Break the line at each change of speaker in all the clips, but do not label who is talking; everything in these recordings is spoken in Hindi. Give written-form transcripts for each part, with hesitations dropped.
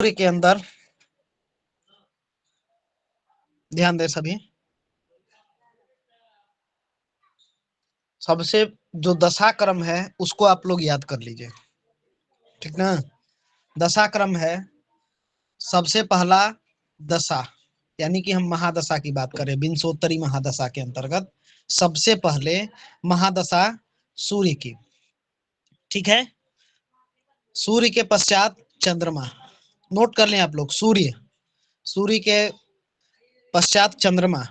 सूर्य के अंदर ध्यान दें सभी, सबसे जो दशा क्रम है उसको आप लोग याद कर लीजिए, ठीक ना। दशा क्रम है, सबसे पहला दशा, यानी कि हम महादशा की बात करें, विंशोत्तरी महादशा के अंतर्गत सबसे पहले महादशा सूर्य की, ठीक है। सूर्य के पश्चात चंद्रमा, नोट कर लें आप लोग, सूर्य के पश्चात चंद्रमा,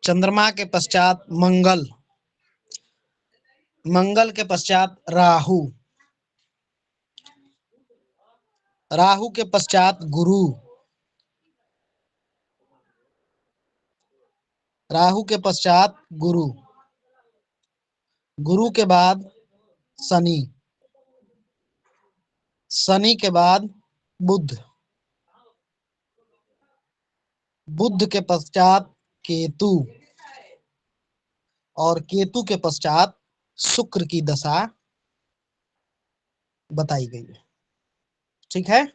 चंद्रमा के पश्चात मंगल, मंगल के पश्चात राहु, राहु के पश्चात गुरु, राहु के पश्चात गुरु, गुरु के बाद शनि, शनि के बाद बुध, बुध के पश्चात केतु, और केतु के पश्चात शुक्र की दशा बताई गई है, ठीक है।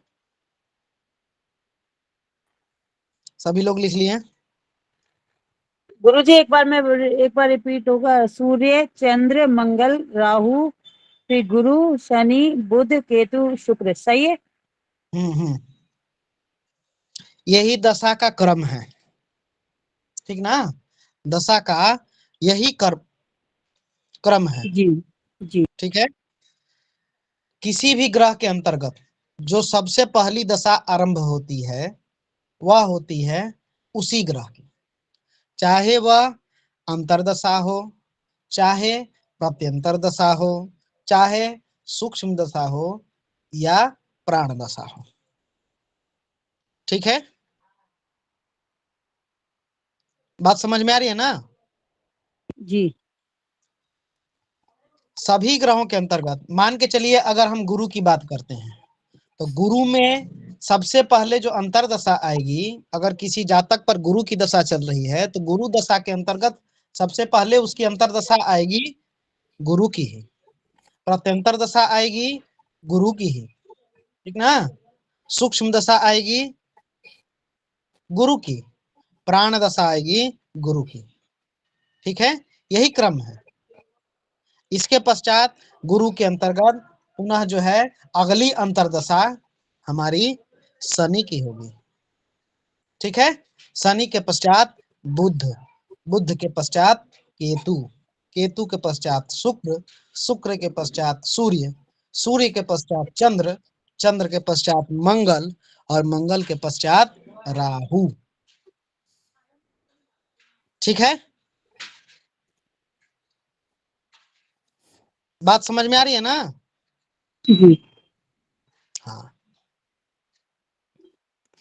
सभी लोग लिख लिए?
गुरुजी एक बार रिपीट होगा। सूर्य, चंद्र, मंगल, राहु, फिर गुरु, शनि, बुध, केतु, शुक्र, सही है?
यही दशा का क्रम है, ठीक ना। दशा का यही क्रम है,
जी जी,
ठीक है। किसी भी ग्रह के अंतर्गत जो सबसे पहली दशा आरंभ होती है वह होती है उसी ग्रह की, चाहे वह अंतर्दशा हो, चाहे प्रत्यंतर दशा हो, चाहे सूक्ष्म दशा हो या प्राण दशा हो, ठीक है। बात समझ में आ रही है ना?
जी
सभी ग्रहों के अंतर्गत मान के चलिए, अगर हम गुरु की बात करते हैं तो गुरु में सबसे पहले जो अंतरदशा आएगी, अगर किसी जातक पर गुरु की दशा चल रही है तो गुरु दशा के अंतर्गत सबसे पहले उसकी अंतरदशा आएगी गुरु की ही, प्रत्यंतर दशा आएगी गुरु की ही, ठीक ना। सूक्ष्म दशा आएगी गुरु की, प्राण दशा आएगी गुरु की, ठीक है। यही क्रम है। इसके पश्चात गुरु के अंतर्गत पुनः जो है अगली अंतरदशा हमारी शनि की होगी, ठीक है। शनि के पश्चात बुध, बुध के पश्चात केतु, केतु के पश्चात शुक्र, शुक्र के पश्चात सूर्य, सूर्य के पश्चात चंद्र, चंद्र के पश्चात मंगल, और मंगल के पश्चात राहु, ठीक है। बात समझ में आ रही है ना?
जी।
हाँ,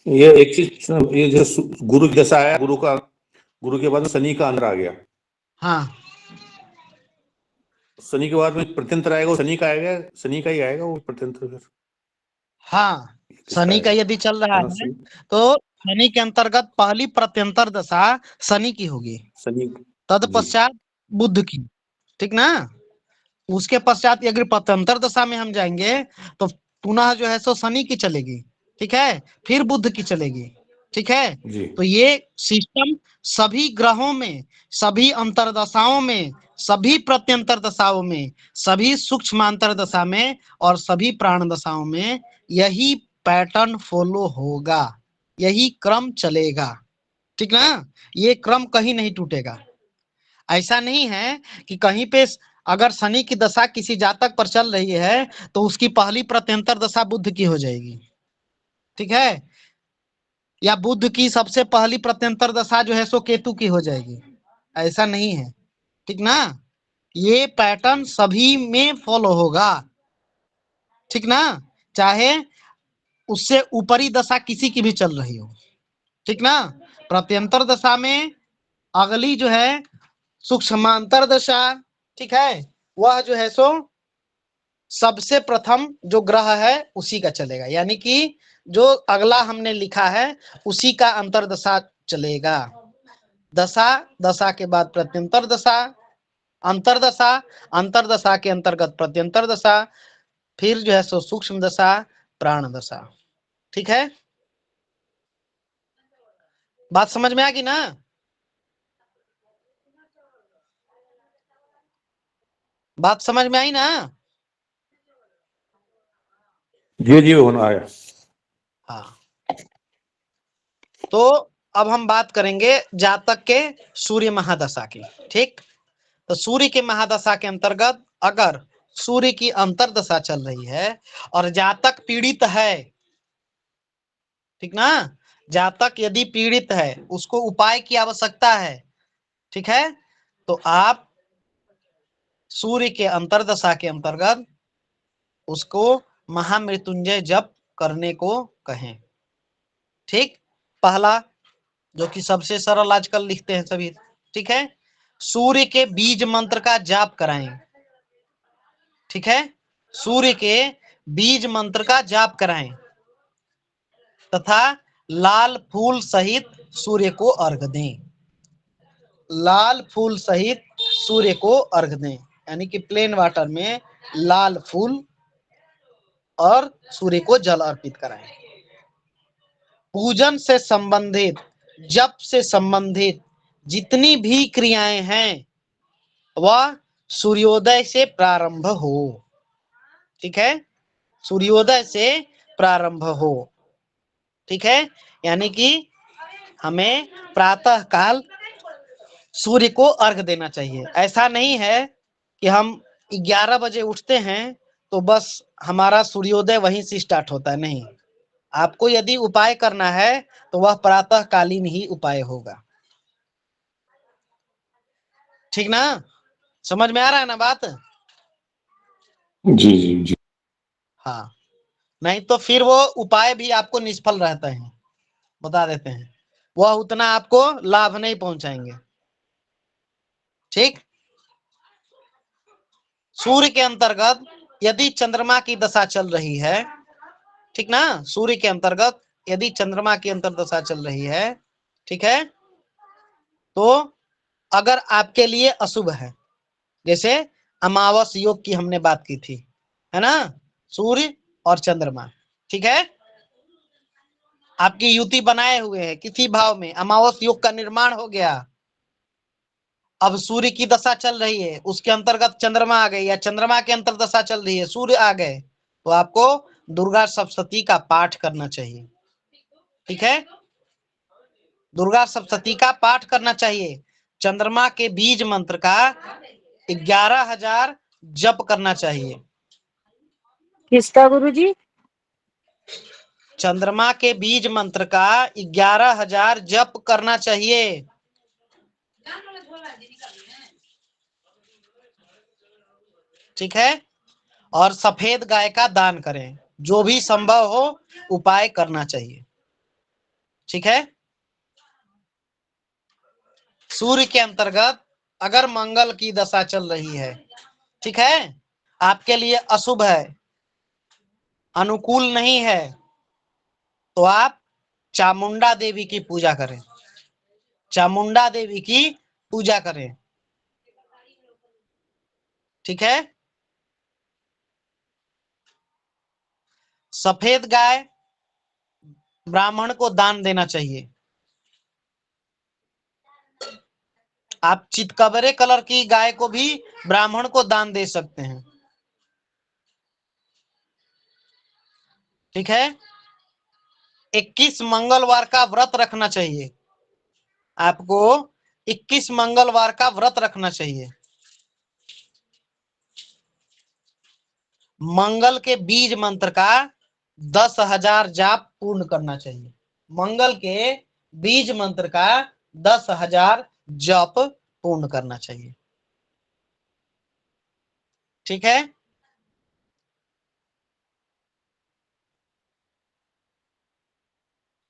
ये एक चीज, ये जो गुरु जैसा आया, गुरु के बाद शनि का अंदर आ गया।
हाँ,
शनि के बाद में प्रत्यंतर आएगा, वो शनि का आएगा, शनि का ही आएगा वो प्रत्यंतर फिर।
हाँ, शनि का यदि चल रहा है तो शनि के अंतर्गत पहली प्रत्यंतर दशा शनि की होगी,
शनि,
तत्पश्चात बुध की, ठीक ना। उसके पश्चात अगर प्रत्यंतर दशा में हम जाएंगे तो पुनः जो है सो शनि की चलेगी, ठीक है, फिर बुध की चलेगी, ठीक है। तो ये सिस्टम सभी ग्रहों में, सभी अंतरदशाओं में, सभी प्रत्यंतर दशाओं में, सभी सूक्ष्मांतर दशा में और सभी प्राण दशाओं में यही पैटर्न फॉलो होगा, यही क्रम चलेगा, ठीक ना। ये क्रम कहीं नहीं टूटेगा। ऐसा नहीं है कि कहीं पे अगर शनि की दशा किसी जातक पर चल रही है तो उसकी पहली प्रत्यंतर दशा बुध की हो जाएगी, ठीक है, या बुध की सबसे पहली प्रत्यंतर दशा जो है सो केतु की हो जाएगी, ऐसा नहीं है, ठीक ना। ये पैटर्न सभी में फॉलो होगा, ठीक ना, चाहे उससे ऊपरी दशा किसी की भी चल रही हो, ठीक ना। प्रत्यंतर दशा में अगली जो है सूक्ष्मांतर दशा, ठीक है, वह जो है सो सबसे प्रथम जो ग्रह है उसी का चलेगा, यानी कि जो अगला हमने लिखा है उसी का अंतरदशा चलेगा। दशा, दशा के बाद प्रत्यंतर दशा, अंतरदशा, अंतरदशा के अंतर्गत प्रत्यंतर दशा, फिर जो है सो सूक्ष्म दशा, प्राण दशा, ठीक है, बात समझ में आ गई ना? बात समझ में आई ना?
जी होना आया।
हाँ, तो अब हम बात करेंगे जातक के सूर्य महादशा की। ठीक, तो सूर्य के महादशा के अंतर्गत अगर सूर्य की अंतर्दशा चल रही है और जातक पीड़ित है, ठीक ना, जातक यदि पीड़ित है, उसको उपाय की आवश्यकता है, ठीक है, तो आप सूर्य के अंतर्दशा के अंतर्गत उसको महामृत्युंजय जप करने को कहें। ठीक, पहला जो कि सबसे सरल आजकल लिखते हैं सभी, ठीक है, सूर्य के बीज मंत्र का जाप कराएं। ठीक है, सूर्य के बीज मंत्र का जाप कराएं तथा लाल फूल सहित सूर्य को अर्घ दें। लाल फूल सहित सूर्य को अर्घ दें, यानी कि प्लेन वाटर में लाल फूल और सूर्य को जल अर्पित कराएं। पूजन से संबंधित, जप से संबंधित जितनी भी क्रियाएं हैं वह सूर्योदय से प्रारंभ हो। ठीक है, सूर्योदय से प्रारंभ हो। ठीक है, यानी कि हमें प्रातः काल सूर्य को अर्घ देना चाहिए। ऐसा नहीं है कि हम 11 बजे उठते हैं तो बस हमारा सूर्योदय वहीं से स्टार्ट होता है, नहीं। आपको यदि उपाय करना है तो वह प्रातः कालीन ही उपाय होगा। ठीक ना, समझ में आ रहा है ना बात?
जी।
हाँ, नहीं तो फिर वो उपाय भी आपको निष्फल रहते हैं, बता देते हैं, वह उतना आपको लाभ नहीं पहुंचाएंगे। ठीक, सूर्य के अंतर्गत यदि चंद्रमा की दशा चल रही है, ठीक ना, सूर्य के अंतर्गत यदि चंद्रमा की अंतर्दशा चल रही है, ठीक है, तो अगर आपके लिए अशुभ है, जैसे अमावस योग की हमने बात की थी, है ना, सूर्य और चंद्रमा, ठीक है, आपकी युति बनाए हुए है किसी भाव में, अमावस योग का निर्माण हो गया। अब सूर्य की दशा चल रही है, उसके अंतर्गत चंद्रमा आ गए, या चंद्रमा के अंतर दशा चल रही है, सूर्य आ गए, तो आपको दुर्गा सप्तशती का पाठ करना चाहिए। ठीक है, दुर्गा सप्तशती का पाठ करना चाहिए। चंद्रमा के बीज मंत्र का 11,000 जप करना चाहिए।
किसका गुरुजी?
चंद्रमा के बीज मंत्र का 11,000 जप करना चाहिए। ठीक है, और सफेद गाय का दान करें, जो भी संभव हो उपाय करना चाहिए। ठीक है, सूर्य के अंतर्गत अगर मंगल की दशा चल रही है, ठीक है, आपके लिए अशुभ है, अनुकूल नहीं है, तो आप चामुंडा देवी की पूजा करें, चामुंडा देवी की पूजा करें। ठीक है, सफेद गाय ब्राह्मण को दान देना चाहिए। आप चितकबरे कलर की गाय को भी ब्राह्मण को दान दे सकते हैं। ठीक है, 21 मंगलवार का व्रत रखना चाहिए, आपको 21 मंगलवार का व्रत रखना चाहिए। मंगल के बीज मंत्र का 10,000 जाप पूर्ण करना चाहिए। मंगल के बीज मंत्र का 10,000 जप पूर्ण करना चाहिए। ठीक है,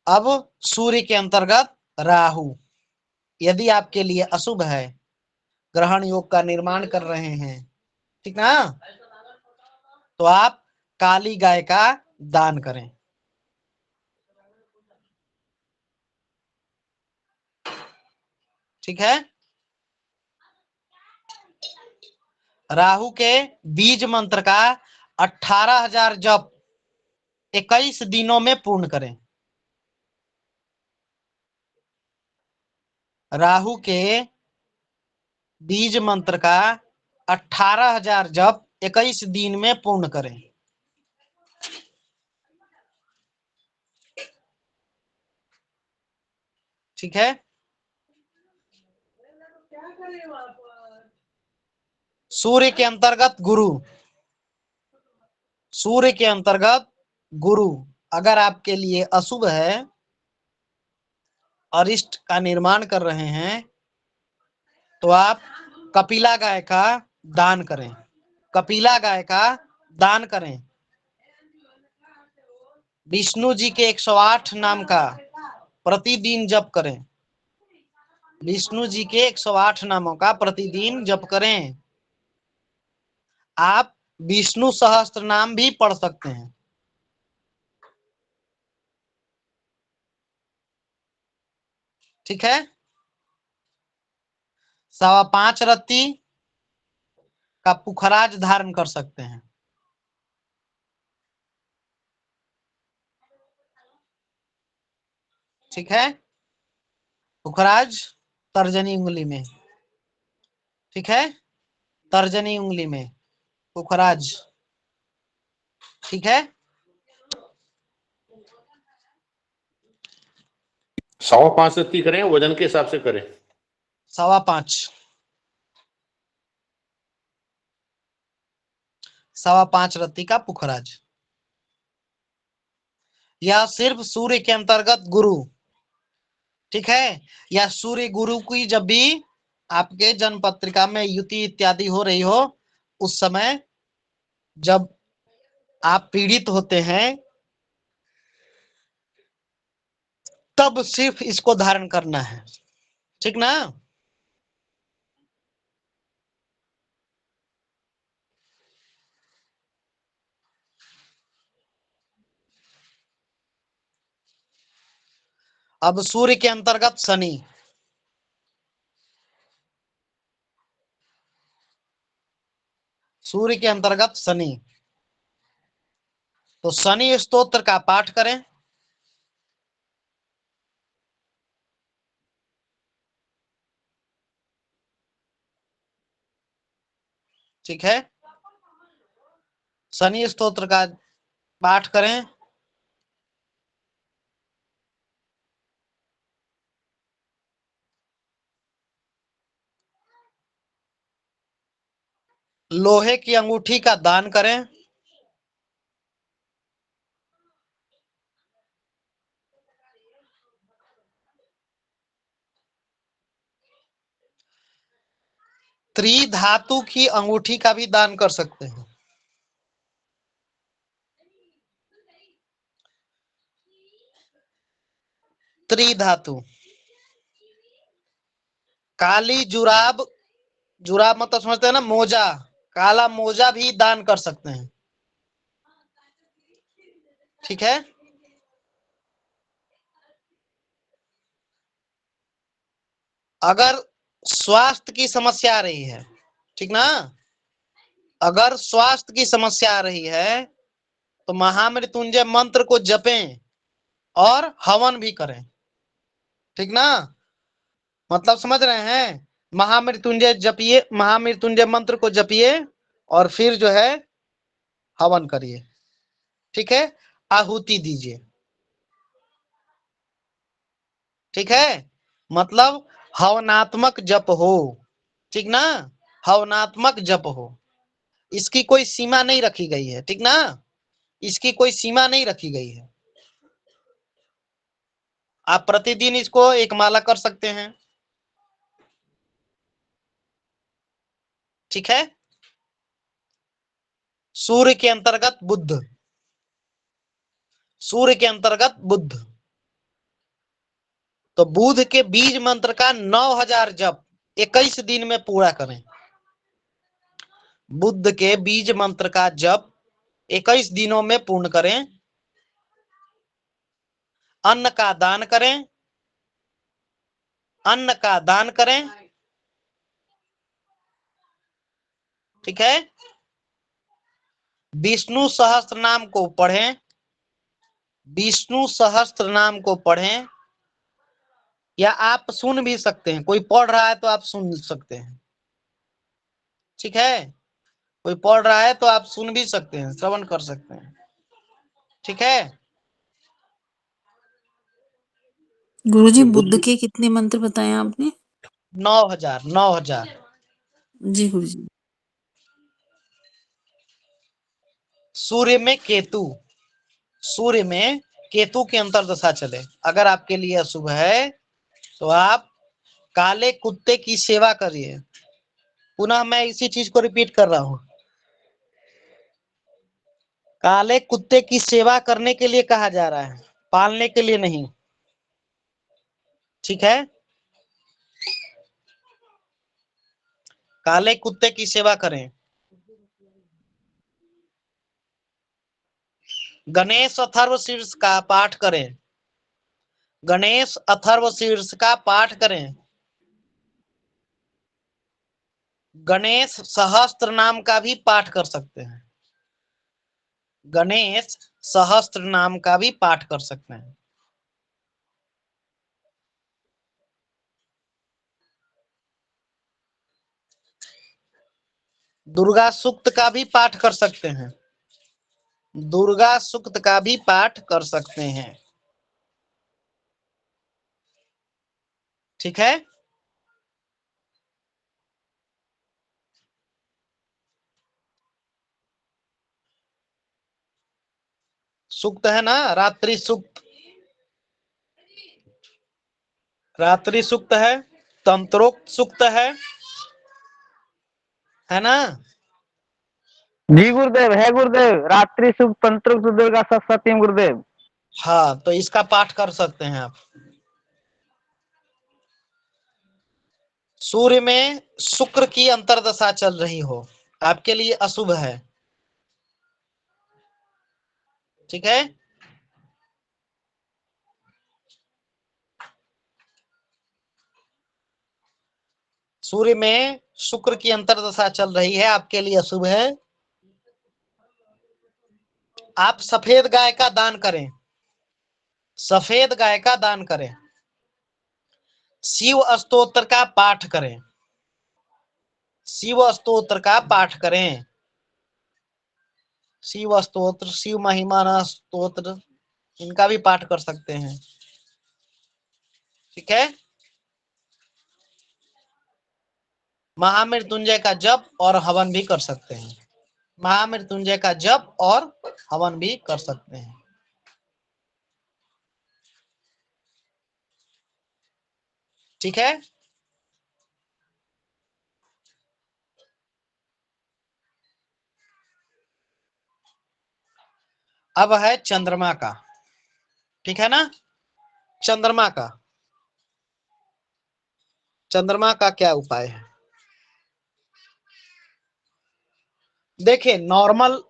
अब सूर्य के अंतर्गत राहु यदि आपके लिए अशुभ है, ग्रहण योग का निर्माण कर रहे हैं, ठीक ना, तो आप काली गाय का दान करें। ठीक है, राहु के बीज मंत्र का 18,000 जप 21 दिनों में पूर्ण करें। राहु के बीज मंत्र का 18,000 जप 21 दिन में पूर्ण करें। ठीक है। सूर्य के अंतर्गत गुरु, सूर्य के अंतर्गत गुरु अगर आपके लिए अशुभ है, अरिष्ट का निर्माण कर रहे हैं, तो आप कपिला गाय का दान करें। कपिला गाय का दान करें। विष्णु जी के 108 नाम का प्रतिदिन जप करें। विष्णु जी के 108 नामों का प्रतिदिन जप करें। आप विष्णु सहस्त्र नाम भी पढ़ सकते हैं। ठीक है। 5.25 रत्ती का पुखराज धारण कर सकते हैं। ठीक है। पुखराज तर्जनी उंगली में। ठीक है। तर्जनी उंगली में पुखराज। ठीक है।
5.25 रत्ती करें, वजन के हिसाब से करें।
5.25 5.25 रत्ती का पुखराज। यह सिर्फ सूर्य के अंतर्गत गुरु। ठीक है। या सूर्य गुरु की जब भी आपके जन्म पत्रिका में युति इत्यादि हो रही हो, उस समय जब आप पीड़ित होते हैं, तब सिर्फ इसको धारण करना है। ठीक ना। अब सूर्य के अंतर्गत शनि। सूर्य के अंतर्गत शनि, तो शनि स्तोत्र का पाठ करें। ठीक है। शनि स्तोत्र का पाठ करें। लोहे की अंगूठी का दान करें। त्रिधातु की अंगूठी का भी दान कर सकते हैं। त्रिधातु, काली जुराब, जुराब मतलब समझते हैं ना, मोजा, काला मोजा भी दान कर सकते हैं। ठीक है। अगर स्वास्थ्य की समस्या आ रही है, ठीक ना, अगर स्वास्थ्य की समस्या आ रही है, तो महामृत्युंजय मंत्र को जपें और हवन भी करें। ठीक ना। मतलब समझ रहे हैं। महामृत्युंजय जपिए, महामृत्युंजय मंत्र को जपिए और फिर जो है हवन करिए। ठीक है। आहुति दीजिए। ठीक है। मतलब हवनात्मक जप हो। ठीक ना। हवनात्मक जप हो। इसकी कोई सीमा नहीं रखी गई है। ठीक ना। इसकी कोई सीमा नहीं रखी गई है। आप प्रतिदिन इसको एक माला कर सकते हैं। ठीक है। सूर्य के अंतर्गत बुध। सूर्य के अंतर्गत बुध, तो बुध के बीज मंत्र का 9,000 जप 21 दिन में पूरा करें। बुध के बीज मंत्र का जप 21 दिनों में पूर्ण करें। अन्न का दान करें। अन्न का दान करें। ठीक है। विष्णु सहस्त्र नाम को पढ़ें। विष्णु सहस्त्र नाम को पढ़ें, या आप सुन भी सकते हैं, कोई पढ़ रहा है तो आप सुन सकते हैं, ठीक है। कोई पढ़ रहा है तो आप सुन भी सकते हैं, श्रवण कर सकते हैं, ठीक है।
गुरुजी बुद्ध के कितने मंत्र बताए आपने?
9,000।
जी गुरुजी।
सूर्य में केतु, सूर्य में केतु की अंतर्दशा चले, अगर आपके लिए अशुभ है तो आप काले कुत्ते की सेवा करिए। पुनः मैं इसी चीज को रिपीट कर रहा हूं, काले कुत्ते की सेवा करने के लिए कहा जा रहा है, पालने के लिए नहीं, ठीक है। काले कुत्ते की सेवा करें। गणेश अथर्व शीर्ष का पाठ करें, गणेश अथर्व शीर्ष का पाठ करें। गणेश सहस्त्र नाम का भी पाठ कर सकते हैं, गणेश सहस्त्र नाम का भी पाठ कर सकते हैं। दुर्गा सूक्त का भी पाठ कर सकते हैं, दुर्गा सूक्त का भी पाठ कर सकते हैं, ठीक है। सूक्त है ना, रात्रि सूक्त, रात्रि सूक्त है, तंत्रोक्त सूक्त है ना।
जी गुरुदेव, है गुरुदेव। रात्रि सुख तंत्र सुदेव का सत्यम गुरुदेव।
हाँ, तो इसका पाठ कर सकते हैं आप। सूर्य में शुक्र की अंतर्दशा चल रही हो, आपके लिए अशुभ है, ठीक है। सूर्य में शुक्र की अंतर्दशा चल रही है, आपके लिए अशुभ है। आप सफेद गाय का दान करें, सफेद गाय का दान करें। शिव स्तोत्र का पाठ करें, शिव स्तोत्र का पाठ करें। शिव स्तोत्र, शिव महिमा स्तोत्र, इनका भी पाठ कर सकते हैं, ठीक है। महामृत्युंजय का जप और हवन भी कर सकते हैं, महामृत्युंजय का जप और हवन भी कर सकते हैं, ठीक है। अब है चंद्रमा का, ठीक है ना। चंद्रमा का, चंद्रमा का क्या उपाय है? देखिए, नॉर्मल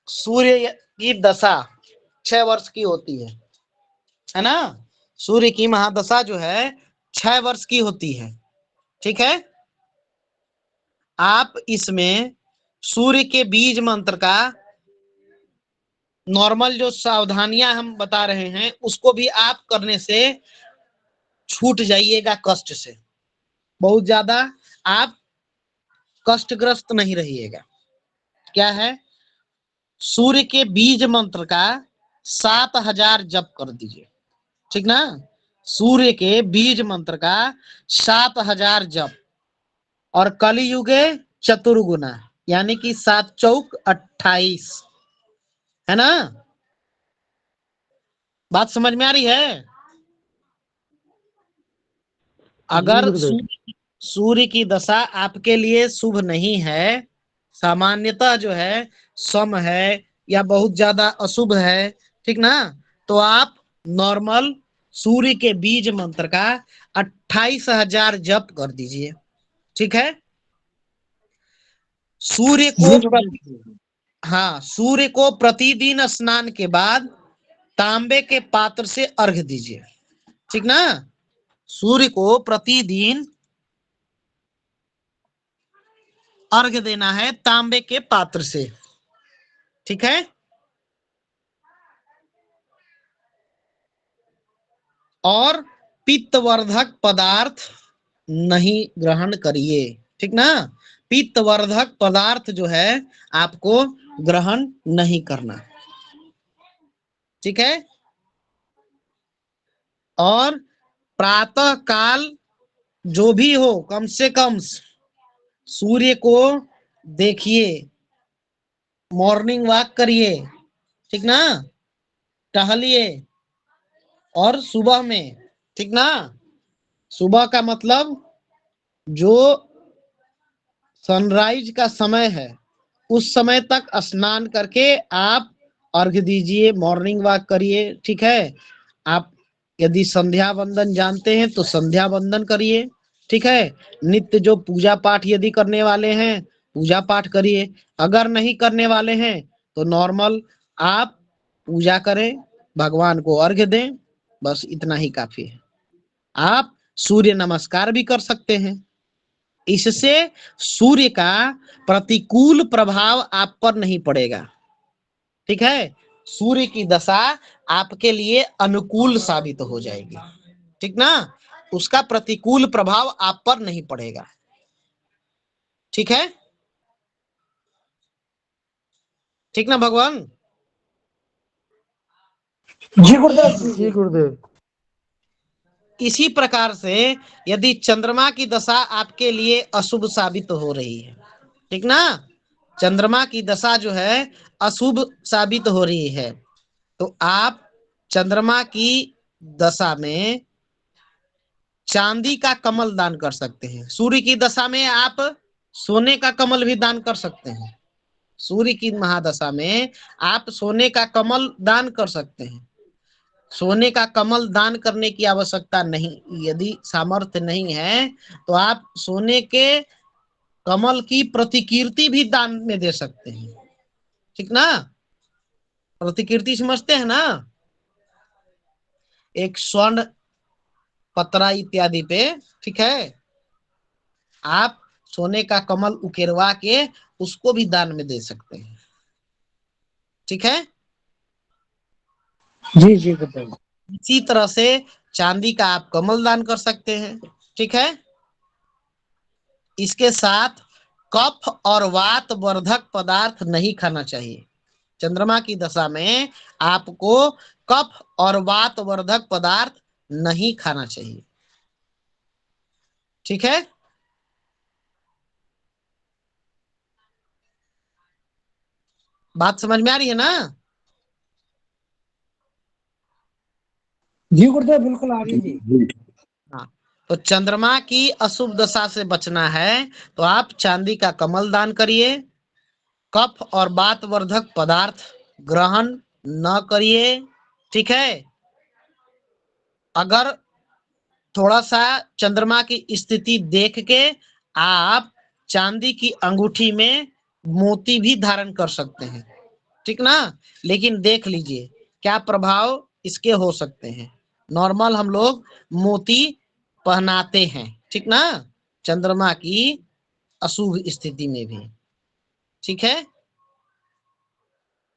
सूर्य की दशा 6 वर्ष की होती है ना। सूर्य की महादशा जो है 6 वर्ष की होती है, ठीक है। आप इसमें सूर्य के बीज मंत्र का नॉर्मल जो सावधानियां हम बता रहे हैं उसको भी आप करने से छूट जाइएगा कष्ट से, बहुत ज्यादा आप कष्टग्रस्त नहीं रहिएगा। क्या है? सूर्य के बीज मंत्र का 7,000 जप कर दीजिए, ठीक ना। सूर्य के बीज मंत्र का 7,000 जप, और कलियुगे चतुर्गुना, यानी कि 7 चौक 28, है ना। बात समझ में आ रही है? अगर सूर्य की दशा आपके लिए शुभ नहीं है, सामान्यतः जो है सम है या बहुत ज्यादा अशुभ है, ठीक ना, तो आप नॉर्मल सूर्य के बीज मंत्र का 28,000 जप कर दीजिए, ठीक है। सूर्य को हाँ, सूर्य को प्रतिदिन स्नान के बाद तांबे के पात्र से अर्घ दीजिए, ठीक ना। सूर्य को प्रतिदिन अर्घ देना है तांबे के पात्र से, ठीक है। और पित्तवर्धक पदार्थ नहीं ग्रहण करिए, ठीक ना। पित्तवर्धक पदार्थ जो है आपको ग्रहण नहीं करना, ठीक है। और प्रातः काल जो भी हो कम से कम सूर्य को देखिए, मॉर्निंग वॉक करिए, ठीक ना, टहलिए। और सुबह में, ठीक ना, सुबह का मतलब जो सनराइज का समय है उस समय तक स्नान करके आप अर्घ दीजिए, मॉर्निंग वॉक करिए, ठीक है। आप यदि संध्या वंदन जानते हैं तो संध्या वंदन करिए, ठीक है। नित्य जो पूजा पाठ यदि करने वाले हैं पूजा पाठ करिए, अगर नहीं करने वाले हैं तो नॉर्मल आप पूजा करें, भगवान को अर्घ दें, बस इतना ही काफी है। आप सूर्य नमस्कार भी कर सकते हैं, इससे सूर्य का प्रतिकूल प्रभाव आप पर नहीं पड़ेगा, ठीक है। सूर्य की दशा आपके लिए अनुकूल साबित हो जाएगी, ठीक ना, उसका प्रतिकूल प्रभाव आप पर नहीं पड़ेगा, ठीक है, ठीक ना भगवान।
जी गुरुदेव, जी गुरुदेव।
इसी प्रकार से यदि चंद्रमा की दशा आपके लिए अशुभ साबित हो रही है, ठीक ना, चंद्रमा की दशा जो है अशुभ साबित हो रही है, तो आप चंद्रमा की दशा में चांदी का कमल दान कर सकते हैं। सूर्य की दशा में आप सोने का कमल भी दान कर सकते हैं। सूर्य की महादशा में आप सोने का कमल दान कर सकते हैं। सोने का कमल दान करने की आवश्यकता नहीं, यदि सामर्थ्य नहीं है तो आप सोने के कमल की प्रतिकृति भी दान में दे सकते हैं, ठीक ना। प्रतिकृति समझते हैं ना, एक स्वर्ण पतरा इत्यादि पे, ठीक है, आप सोने का कमल उकेरवा के उसको भी दान में दे सकते हैं, ठीक है।
जी जी गुरुदेव।
इसी तरह से चांदी का आप कमल दान कर सकते हैं, ठीक है। इसके साथ कफ और वात वर्धक पदार्थ नहीं खाना चाहिए। चंद्रमा की दशा में आपको कफ और वात वर्धक पदार्थ नहीं खाना चाहिए, ठीक है। बात समझ में आ रही है ना।
जी गुरुदेव, बिल्कुल आ रही जी।
हाँ, तो चंद्रमा की अशुभ दशा से बचना है तो आप चांदी का कमल दान करिए, कफ और वात वर्धक पदार्थ ग्रहण न करिए, ठीक है। अगर थोड़ा सा चंद्रमा की स्थिति देख के आप चांदी की अंगूठी में मोती भी धारण कर सकते हैं, ठीक ना, लेकिन देख लीजिए क्या प्रभाव इसके हो सकते हैं। नॉर्मल हम लोग मोती पहनाते हैं, ठीक ना, चंद्रमा की अशुभ स्थिति में भी, ठीक है,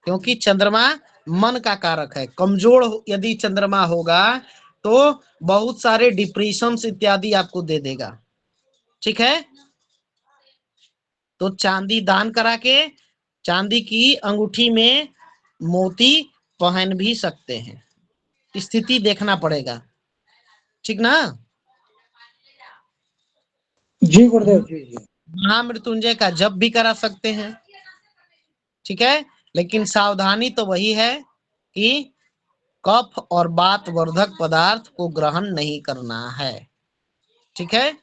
क्योंकि चंद्रमा मन का कारक है। कमजोर यदि चंद्रमा होगा तो बहुत सारे डिप्रेशन इत्यादि आपको दे देगा, ठीक है। तो चांदी दान करा के चांदी की अंगूठी में मोती पहन भी सकते हैं, स्थिति देखना पड़ेगा, ठीक ना।
जी गुरुदेव, जी जी।
महामृत्युंजय का जप भी करा सकते हैं, ठीक है, लेकिन सावधानी तो वही है कि कफ और वात वर्धक पदार्थ को ग्रहण नहीं करना है, ठीक है।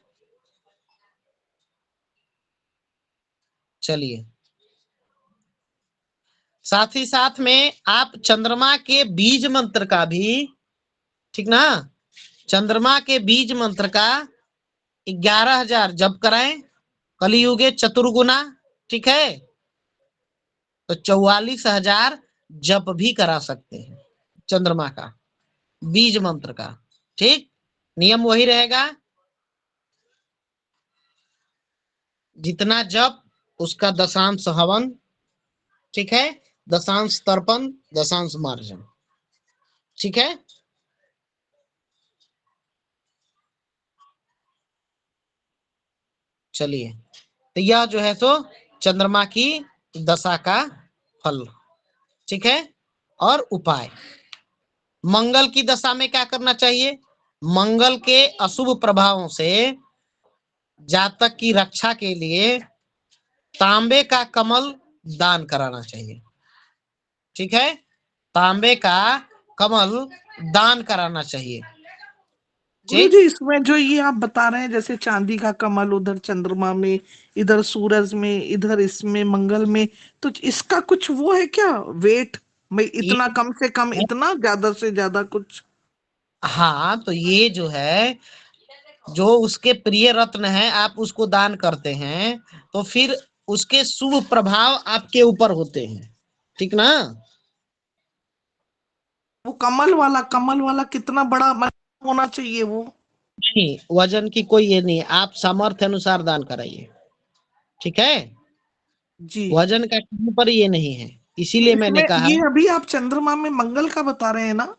चलिए, साथ ही साथ में आप चंद्रमा के बीज मंत्र का भी, ठीक ना, चंद्रमा के बीज मंत्र का 11,000 जप कराएं, कलियुगे चतुर्गुना, ठीक है, तो 44,000 जप भी करा सकते हैं चंद्रमा का बीज मंत्र का, ठीक। नियम वही रहेगा, जितना जप उसका दशांश हवन, ठीक है, दशांश तर्पण, दशांश मार्जन, ठीक है। चलिए, तो यह जो है सो चंद्रमा की दशा का फल, ठीक है। और उपाय, मंगल की दशा में क्या करना चाहिए? मंगल के अशुभ प्रभावों से जातक की रक्षा के लिए तांबे का कमल दान कराना चाहिए, ठीक है। तांबे का कमल दान कराना चाहिए,
गुरु
ठीक।
जी, इसमें जो ये आप बता रहे हैं, जैसे चांदी का कमल उधर चंद्रमा में, इधर सूरज में, इधर इसमें मंगल में, तो इसका कुछ वो है क्या वेट में?
ये
इतना कम से कम, इतना ज्यादा से ज्यादा कुछ?
हाँ, तो ये जो है, जो उसके प्रिय रत्न है, आप उसको दान करते हैं तो फिर उसके शुभ प्रभाव आपके ऊपर होते हैं, ठीक ना।
वो कमल वाला कितना बड़ा होना चाहिए वो?
नहीं, वजन की कोई ये नहीं, आप सामर्थ्य अनुसार दान कराइए, ठीक है।
जी।
वजन का कहीं पर ये नहीं है, इसीलिए मैंने
इसमें
कहा।
ये अभी आप चंद्रमा में मंगल का बता रहे हैं ना?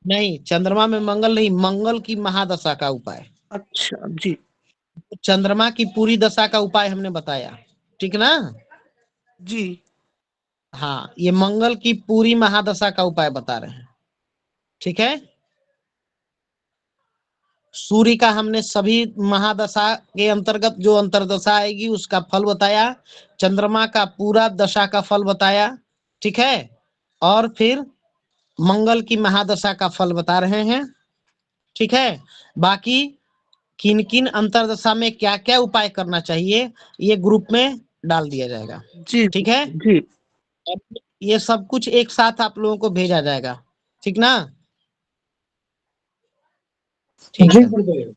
नहीं, चंद्रमा में मंगल नहीं, मंगल की महादशा का उपाय।
अच्छा जी।
चंद्रमा की पूरी दशा का उपाय हमने बताया, ठीक ना।
जी।
हाँ, ये मंगल की पूरी महादशा का उपाय बता रहे हैं, ठीक है। सूर्य का हमने सभी महादशा के अंतर्गत जो अंतर्दशा आएगी उसका फल बताया, चंद्रमा का पूरा दशा का फल बताया, ठीक है। और फिर मंगल की महादशा का फल बता रहे हैं, ठीक है। बाकी किन किन अंतर्दशा में क्या क्या उपाय करना चाहिए ये ग्रुप में डाल दिया जाएगा,
जी।
ठीक है।
जी।
ये सब कुछ एक साथ आप लोगों को भेजा जाएगा, ठीक ना। ठीक
जी
है।
गुरुदेव।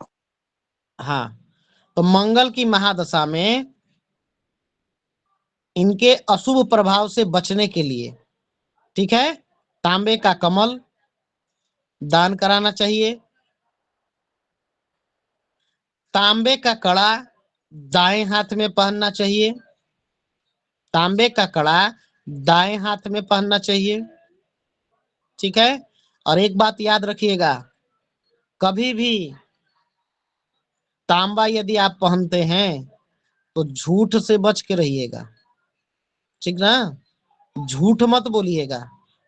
हाँ, तो मंगल की महादशा में इनके अशुभ प्रभाव से बचने के लिए, ठीक है, तांबे का कमल दान कराना चाहिए। तांबे का कड़ा दाएं हाथ में पहनना चाहिए। तांबे का कड़ा दाएं हाथ में पहनना चाहिए, ठीक है। और एक बात याद रखिएगा, कभी भी तांबा यदि आप पहनते हैं तो झूठ से बच के रहिएगा, ठीक ना। झूठ मत बोलिएगा,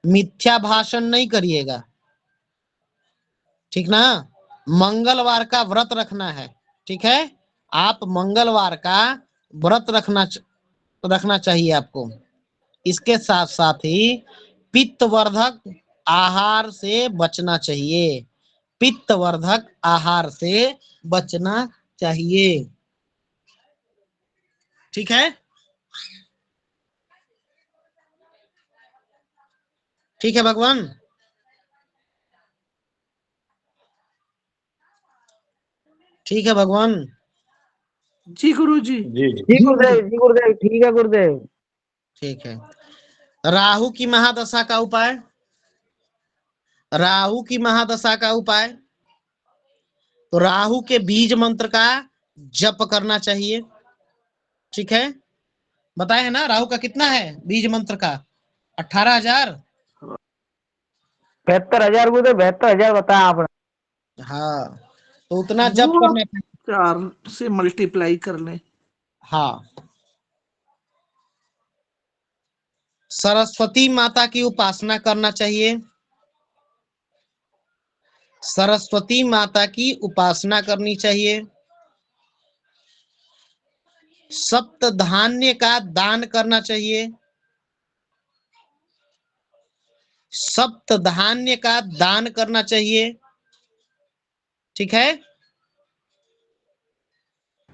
मिथ्या भाषण नहीं करिएगा, ठीक ना। मंगलवार का व्रत रखना है, ठीक है। आप मंगलवार का व्रत रखना चाहिए आपको। इसके साथ साथ ही पित्तवर्धक आहार से बचना चाहिए, पित्तवर्धक आहार से बचना चाहिए, ठीक है। ठीक है भगवान। ठीक है भगवान।
जी गुरु जी।
जी जी।
जी गुरुदेव, ठीक है गुरुदेव।
ठीक है। राहु की महादशा का उपाय, राहु की महादशा का उपाय, तो राहु के बीज मंत्र का जप करना चाहिए, ठीक है। बताए है ना, राहु का कितना है बीज मंत्र का? 18,000।
72,000 गुरुदेव, 72,000 बताया आपने।
हाँ, तो उतना जप
वो आप
करना चाहिए।
4 से मल्टीप्लाई कर लें।
हाँ, सरस्वती माता की उपासना करना चाहिए, सरस्वती माता की उपासना करनी चाहिए। सप्त धान्य का दान करना चाहिए, सप्त धान्य का दान करना चाहिए, ठीक है।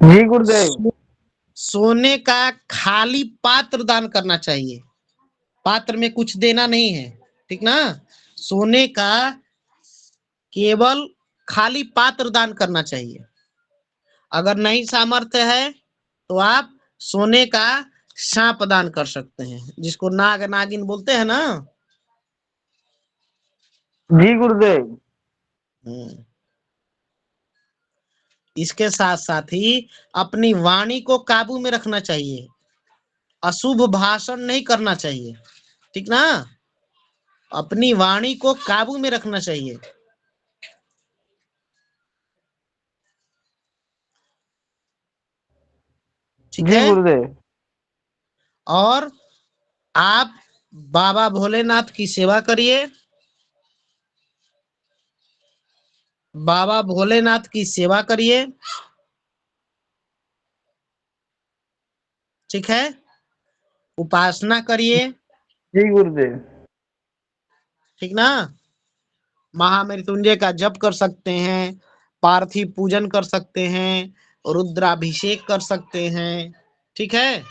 जी गुरुदेव।
सोने का खाली पात्र दान करना चाहिए, पात्र में कुछ देना नहीं है, ठीक ना। सोने का केवल खाली पात्र दान करना चाहिए। अगर नहीं सामर्थ्य है तो आप सोने का सांप दान कर सकते हैं, जिसको नाग नागिन बोलते हैं ना।
जी गुरुदेव।
इसके साथ साथ ही अपनी वाणी को काबू में रखना चाहिए, अशुभ भाषण नहीं करना चाहिए, ठीक ना। अपनी वाणी को काबू में रखना चाहिए। ठीक
जी
है।
गुरुदेव।
और आप बाबा भोलेनाथ की सेवा करिए, बाबा भोलेनाथ की सेवा करिए, ठीक है, उपासना करिए,
जी गुरुदेव।
ठीक ना। महामृत्युंजय का जप कर सकते हैं, पार्थिव पूजन कर सकते हैं, रुद्राभिषेक कर सकते हैं, ठीक है।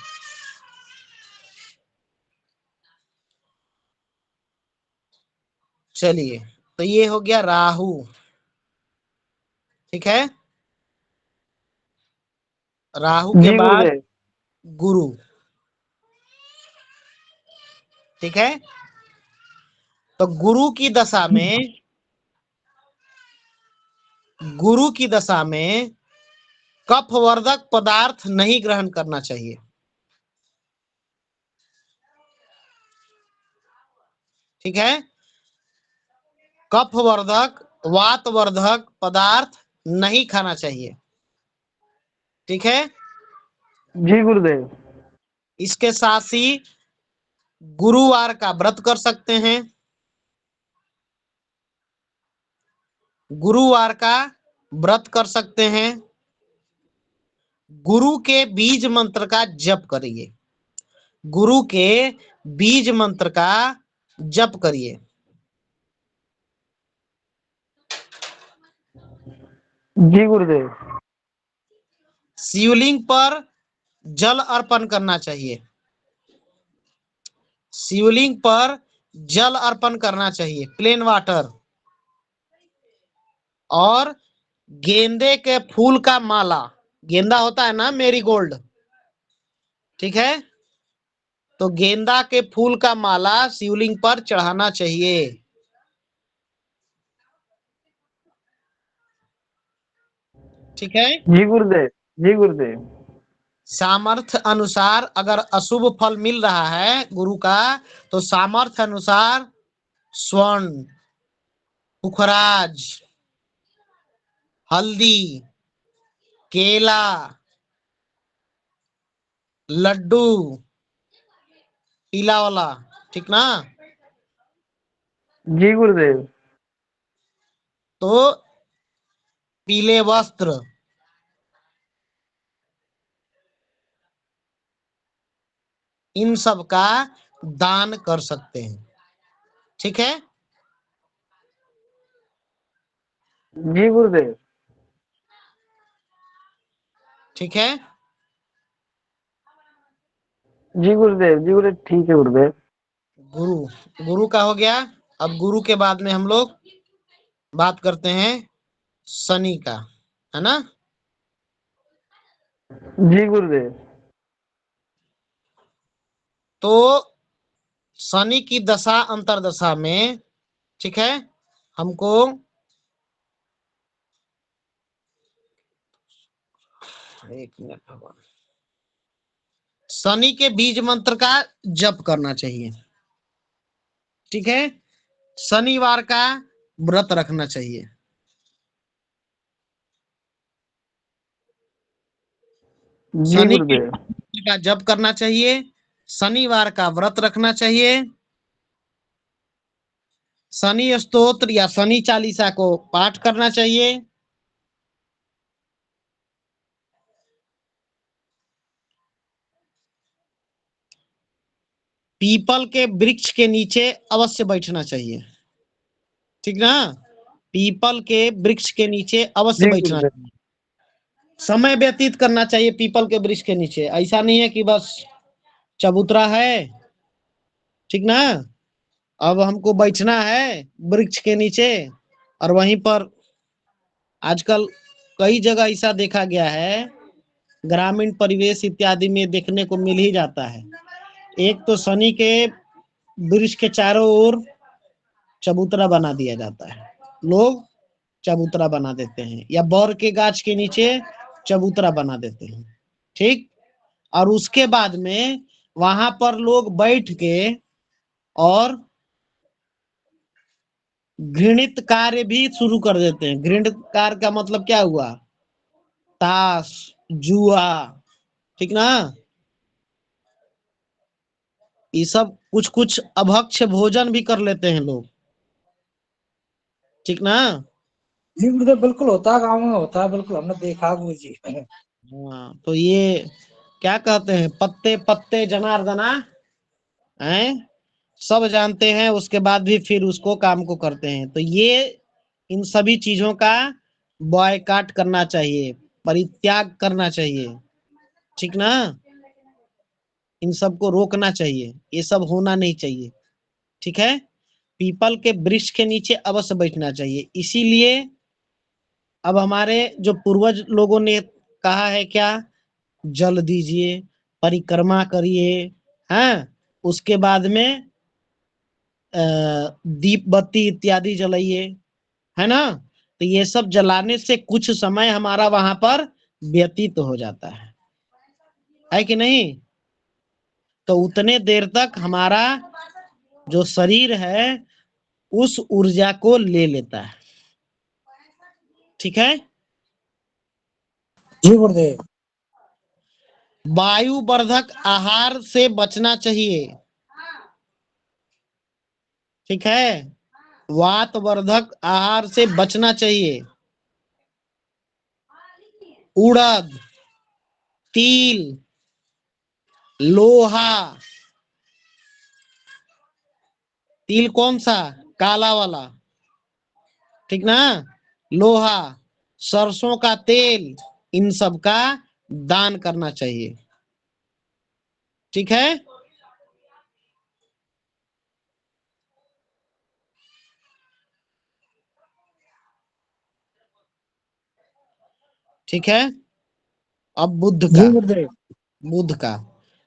चलिए, तो ये हो गया राहु, ठीक है। राहु के
जी
बाद
गुरुदेव।
गुरु, ठीक है। तो गुरु की दशा में कफवर्धक पदार्थ नहीं ग्रहण करना चाहिए, ठीक है। कफवर्धक, वातवर्धक पदार्थ नहीं खाना चाहिए, ठीक है।
जी गुरुदेव।
इसके साथ ही गुरुवार का व्रत कर सकते हैं, गुरुवार का व्रत कर सकते हैं, गुरु के बीज मंत्र का जप करिए, गुरु के बीज मंत्र का जप करिए,
जी गुरुदेव।
शिवलिंग पर जल अर्पण करना चाहिए, शिवलिंग पर जल अर्पण करना चाहिए, प्लेन वाटर। और गेंदे के फूल का माला, गेंदा होता है ना मेरीगोल्ड, ठीक है, तो गेंदा के फूल का माला शिवलिंग पर चढ़ाना चाहिए, ठीक है।
जी गुरुदेव। जी गुरुदेव।
सामर्थ्य अनुसार अगर अशुभ फल मिल रहा है गुरु का, तो सामर्थ्य अनुसार स्वर्ण, पुखराज, हल्दी, केला, लड्डू, पीला वाला, ठीक ना।
जी गुरुदेव।
तो पीले वस्त्र, इन सब का दान कर सकते हैं, ठीक है।
जी गुरुदेव।
ठीक है।
जी गुरुदेव। जी गुरुदेव, ठीक है गुरुदेव।
गुरु, गुरु का हो गया। अब गुरु के बाद में हम लोग बात करते हैं शनि का, है ना।
जी गुरुदेव।
तो शनि की दशा अंतरदशा में, ठीक है, हमको एक मिनट भगवान, शनि के बीज मंत्र का जप करना चाहिए, ठीक है। शनिवार का व्रत रखना चाहिए,
जी
शनि के
गुरुदेव।
मंत्र का जप करना चाहिए, शनिवार का व्रत रखना चाहिए, शनि स्तोत्र या शनि चालीसा को पाठ करना चाहिए, पीपल के वृक्ष के नीचे अवश्य बैठना चाहिए, ठीक ना। पीपल के वृक्ष के नीचे अवश्य
जी
बैठना
गुरुदेव।
चाहिए, समय व्यतीत करना चाहिए पीपल के वृक्ष के नीचे। ऐसा नहीं है कि बस चबूतरा है, ठीक ना, अब हमको बैठना है वृक्ष के नीचे और वहीं पर। आजकल कई जगह ऐसा देखा गया है, ग्रामीण परिवेश इत्यादि में देखने को मिल ही जाता है। एक तो शनि के वृक्ष के चारों ओर चबूतरा बना दिया जाता है, लोग चबूतरा बना देते हैं, या बौर के गाछ के नीचे चबूतरा बना देते हैं, ठीक। और उसके बाद में वहां पर लोग बैठ के और घृणित कार्य भी शुरू कर देते हैं। घृणित कार्य का मतलब क्या हुआ? ताश, जुआ, ठीक ना। ये सब कुछ कुछ अभक्ष्य भोजन भी कर लेते हैं लोग, ठीक ना।
जी गुरुदेव बिल्कुल होता है, गाँव में होता है, बिल्कुल हमने देखा गुरु जी।
हाँ, तो ये क्या कहते हैं, पत्ते पत्ते जनार्दना हैं, सब जानते हैं, उसके बाद भी फिर उसको काम को करते हैं। तो ये इन सभी चीजों का बॉयकॉट करना चाहिए, परित्याग करना चाहिए, ठीक ना। इन सबको रोकना चाहिए, ये सब होना नहीं चाहिए, ठीक है। पीपल के वृक्ष के नीचे अवश्य बैठना चाहिए। इसीलिए अब हमारे जो पूर्वज लोगों ने कहा है क्या, जल दीजिए, परिक्रमा करिए, हाँ, उसके बाद में दीप बत्ती इत्यादि जलाइए, है ना। तो ये सब जलाने से कुछ समय हमारा वहां पर व्यतीत हो जाता है कि नहीं। तो उतने देर तक हमारा जो शरीर है उस ऊर्जा को ले लेता है, ठीक है।
जी गुरुदेव।
वायुवर्धक आहार से बचना चाहिए, ठीक है। वातवर्धक आहार से बचना चाहिए। उड़द, तिल, लोहा, तिल कौन सा, काला वाला, ठीक ना, लोहा, सरसों का तेल, इन सब का दान करना चाहिए, ठीक है। ठीक है। अब बुद्ध
जी
का,
गुरुदेव।
बुद्ध का,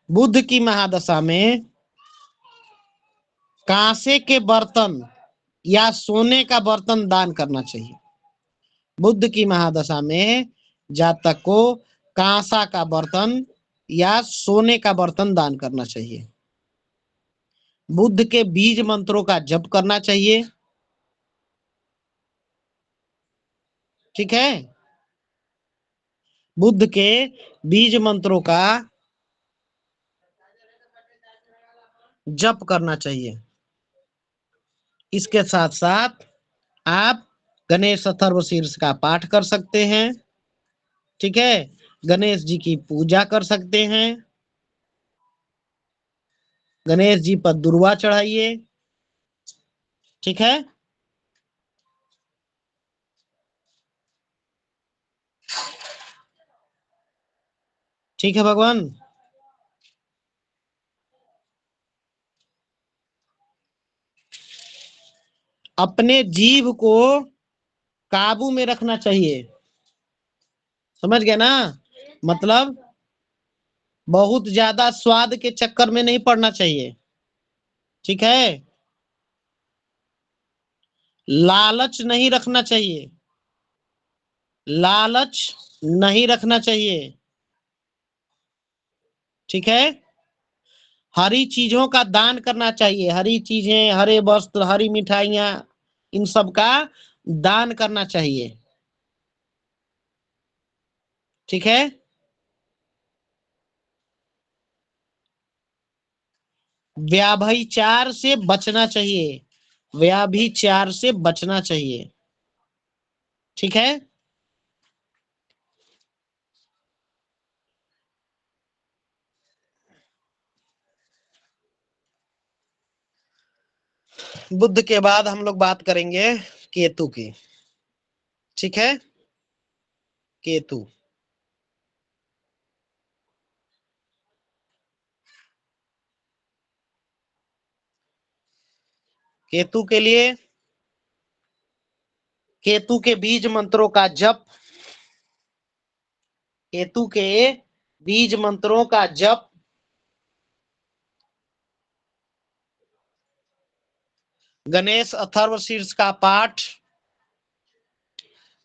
बुद्ध की महादशा में कांसे के बर्तन या सोने का बर्तन दान करना चाहिए। बुद्ध की महादशा में जातक को कांसा का बर्तन या सोने का बर्तन दान करना चाहिए। बुद्ध के बीज मंत्रों का जप करना चाहिए, ठीक है। बुद्ध के बीज मंत्रों का जप करना चाहिए। इसके साथ साथ आप गणेश अथर्वशीर्ष का पाठ कर सकते हैं, ठीक है। गणेश जी की पूजा कर सकते हैं, गणेश जी पर दुर्वा चढ़ाइए, ठीक है। ठीक है भगवान। अपने जीव को काबू में रखना चाहिए, समझ गए ना। मतलब बहुत ज्यादा स्वाद के चक्कर में नहीं पड़ना चाहिए, ठीक है। लालच नहीं रखना चाहिए, लालच नहीं रखना चाहिए, ठीक है। हरी चीजों का दान करना चाहिए, हरी चीजें, हरे वस्त्र, हरी मिठाइयां, इन सब का दान करना चाहिए, ठीक है। व्याभिचार से बचना चाहिए, व्याभिचार से बचना चाहिए, ठीक है। बुद्ध के बाद हम लोग बात करेंगे केतु की, ठीक है। केतु, केतु के लिए केतु के बीज मंत्रों का जप, केतु के बीज मंत्रों का जप, गणेश अथर्वशीर्ष का पाठ,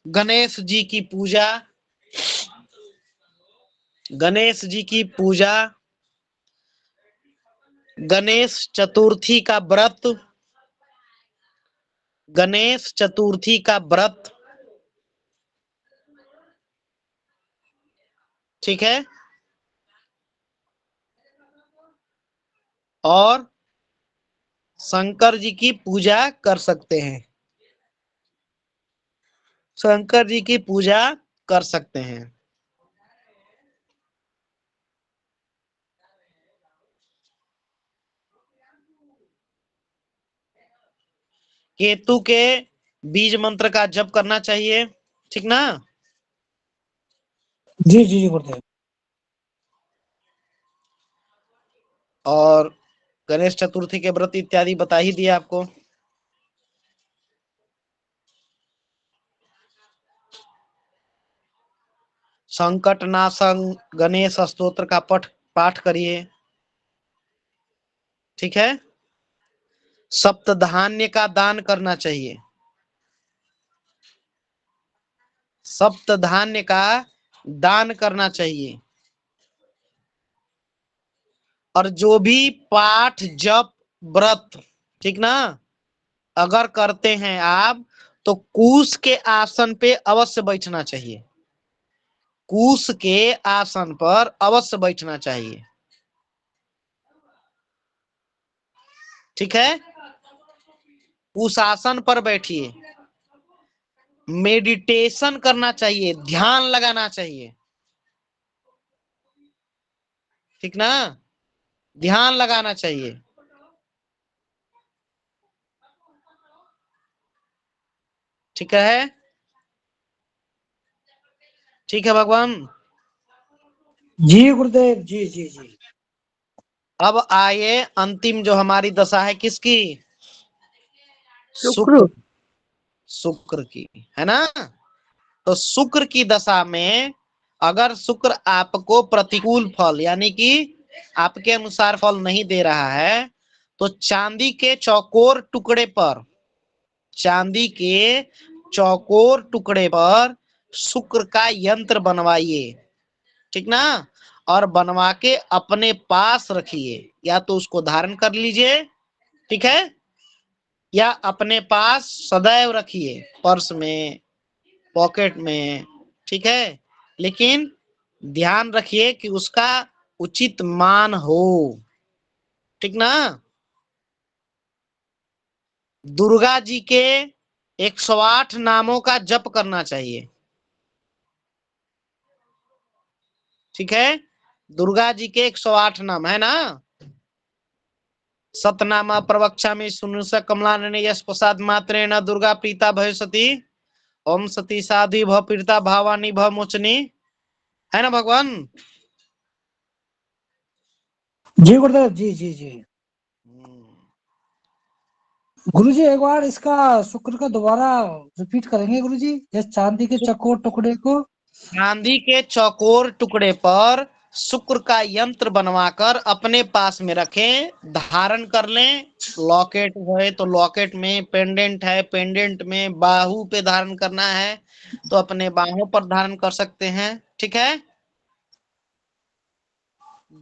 गणेश जी की पूजा, गणेश जी की पूजा, गणेश चतुर्थी का व्रत, गणेश चतुर्थी का व्रत, ठीक है। और शंकर जी की पूजा कर सकते हैं। शंकर जी की पूजा कर सकते हैं। केतु के बीज मंत्र का जप करना चाहिए, ठीक ना।
जी जी जी गुरुदेव।
और गणेश चतुर्थी के व्रत इत्यादि बता ही दिया आपको। संकट नाशक गणेश स्तोत्र का पाठ करिए, ठीक है। सप्त धान्य का दान करना चाहिए। सप्त धान्य का दान करना चाहिए। और जो भी पाठ जप व्रत, ठीक ना, अगर करते हैं आप, तो कूश के आसन पे अवश्य बैठना चाहिए। कूश के आसन पर अवश्य बैठना चाहिए, ठीक है। उस आसन पर बैठिए। मेडिटेशन करना चाहिए, ध्यान लगाना चाहिए, ठीक ना, ध्यान लगाना चाहिए। ठीक है, ठीक है भगवान।
जी गुरुदेव, जी जी जी।
अब आइए अंतिम जो हमारी दशा है किसकी?
शुक्र।
शुक्र की, है ना। तो शुक्र की दशा में अगर शुक्र आपको प्रतिकूल फल यानी कि आपके अनुसार फल नहीं दे रहा है, तो चांदी के चौकोर टुकड़े पर, चांदी के चौकोर टुकड़े पर शुक्र का यंत्र बनवाइए, ठीक ना। और बनवा के अपने पास रखिए, या तो उसको धारण कर लीजिए, ठीक है, या अपने पास सदैव रखिए, पर्स में, पॉकेट में, ठीक है। लेकिन ध्यान रखिए कि उसका उचित मान हो, ठीक ना। दुर्गा जी के 108 नामों का जप करना चाहिए, ठीक है। दुर्गा जी के 108 नाम है ना। सतनामा प्रवक्ष्यामि सुनुस कमलानने यश प्रसाद मात्रेण दुर्गा प्रीता भविष्यति। ओम सती साधि भव पीड़िता भावानी भव मोचनी, है ना भगवान।
जी गुरुदेव, जी जी जी। गुरुजी एक बार इसका शुक्र का दोबारा रिपीट करेंगे गुरुजी, जैसे चांदी के चकोर टुकड़े को।
चांदी के चौकोर टुकड़े पर शुक्र का यंत्र बनवाकर अपने पास में रखें, धारण कर लें। लॉकेट है तो लॉकेट में, पेंडेंट है पेंडेंट में, बाहु पे धारण करना है तो अपने बाहों पर धारण कर सकते हैं, ठीक है।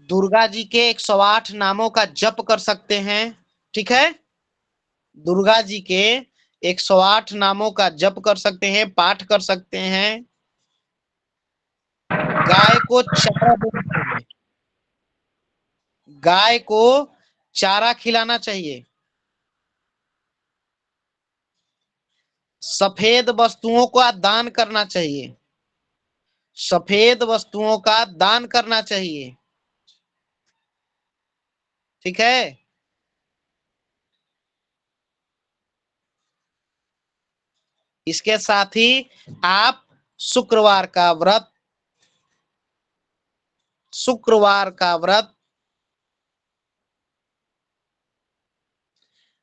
दुर्गा जी के 108 नामों का जप कर सकते हैं, ठीक है। दुर्गा जी के 108 नामों का जप कर सकते हैं, पाठ कर सकते हैं। गाय को चारा देना चाहिए, गाय को चारा खिलाना चाहिए। सफेद वस्तुओं का दान करना चाहिए, सफेद वस्तुओं का दान करना चाहिए, ठीक है। इसके साथ ही आप शुक्रवार का व्रत, शुक्रवार का व्रत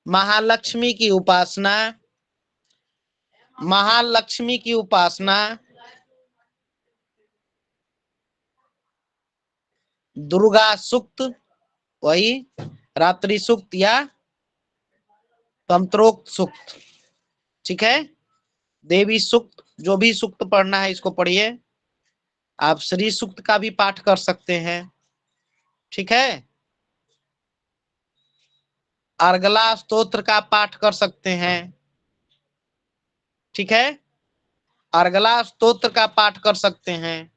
महालक्ष्मी की उपासना, महालक्ष्मी की उपासना, दुर्गा सूक्त, वही रात्रि सूक्त या तंत्रोक्त सूक्त, ठीक है। देवी सूक्त, जो भी सूक्त पढ़ना है इसको पढ़िए। आप श्री सूक्त का भी पाठ कर सकते हैं, ठीक है। अर्गला स्तोत्र का पाठ कर सकते हैं, ठीक है। अर्गला स्तोत्र का पाठ कर सकते हैं।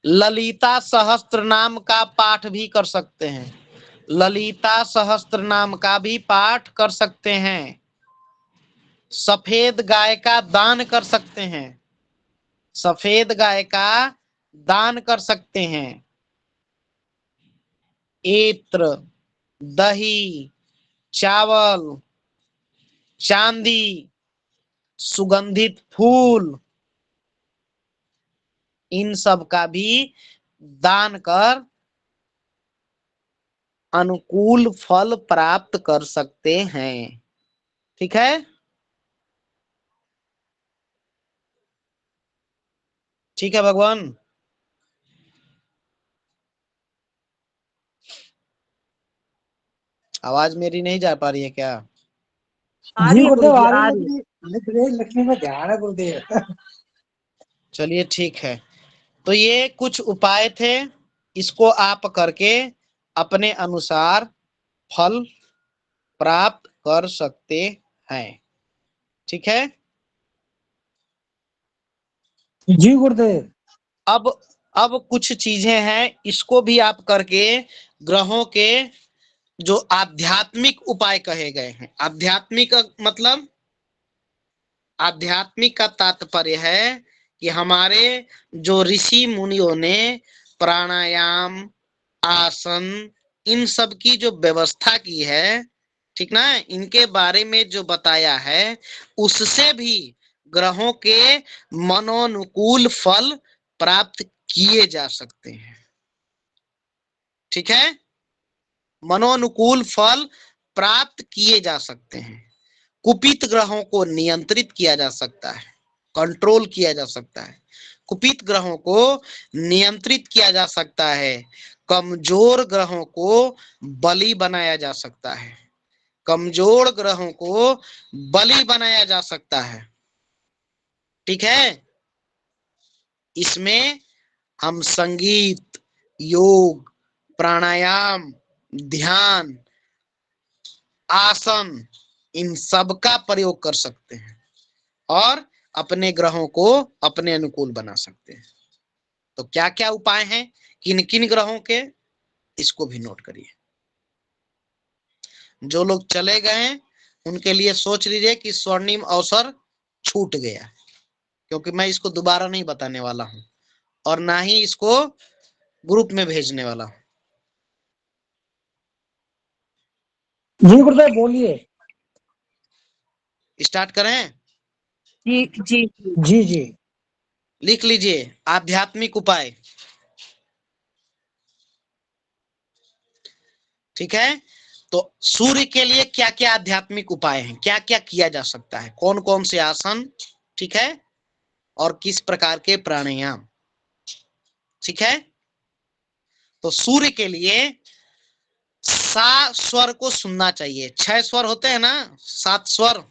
ललिता सहस्त्र नाम का पाठ भी कर सकते हैं। ललिता सहस्त्र नाम का भी पाठ कर सकते हैं। सफेद गाय का दान कर सकते हैं। सफेद गाय का दान कर सकते हैं। इत्र, दही, चावल, चांदी, सुगंधित फूल, इन सब का भी दान कर अनुकूल फल प्राप्त कर सकते हैं। ठीक है। ठीक है भगवान। आवाज मेरी नहीं जा पा रही है क्या?
आ
जी
रही है
गुरुदेव
गुरुजी,
आ रही
आ
है,
रही है।
लिख रहे लिखने में ध्यान है गुरुदेव।
चलिए ठीक है। तो ये कुछ उपाय थे, इसको आप करके अपने अनुसार फल प्राप्त कर सकते हैं। ठीक है।
जी गुरुदेव।
अब कुछ चीजें हैं, इसको भी आप करके ग्रहों के जो आध्यात्मिक उपाय कहे गए हैं, आध्यात्मिक मतलब, आध्यात्मिक का तात्पर्य है कि हमारे जो ऋषि मुनियों ने प्राणायाम, आसन, इन सब की जो व्यवस्था की है, ठीक ना, इनके बारे में जो बताया है, उससे भी ग्रहों के मनोनुकूल फल प्राप्त किए जा सकते हैं। ठीक है। मनोनुकूल फल प्राप्त किए जा सकते हैं। कुपित ग्रहों को नियंत्रित किया जा सकता है, कंट्रोल किया जा सकता है। कुपित ग्रहों को नियंत्रित किया जा सकता है। कमजोर ग्रहों को बलि बनाया जा सकता है। कमजोर ग्रहों को बलि बनाया जा सकता है। ठीक है। इसमें हम संगीत, योग, प्राणायाम, ध्यान, आसन, इन सब का प्रयोग कर सकते हैं और अपने ग्रहों को अपने अनुकूल बना सकते हैं। तो क्या क्या उपाय हैं किन किन ग्रहों के, इसको भी नोट करिए। जो लोग चले गए हैं उनके लिए सोच लीजिए कि स्वर्णिम अवसर छूट गया, क्योंकि मैं इसको दोबारा नहीं बताने वाला हूं और ना ही इसको ग्रुप में भेजने वाला हूं।
जी गुरुदेव बोलिए।
स्टार्ट करें।
जी जी जी।
जी जी।
लिख लीजिए आध्यात्मिक उपाय। ठीक है। तो सूर्य के लिए क्या क्या आध्यात्मिक उपाय हैं, क्या क्या किया जा सकता है, कौन कौन से आसन, ठीक है, और किस प्रकार के प्राणायाम। ठीक है। तो सूर्य के लिए सा स्वर को सुनना चाहिए। 6 स्वर होते हैं ना, 7 स्वर,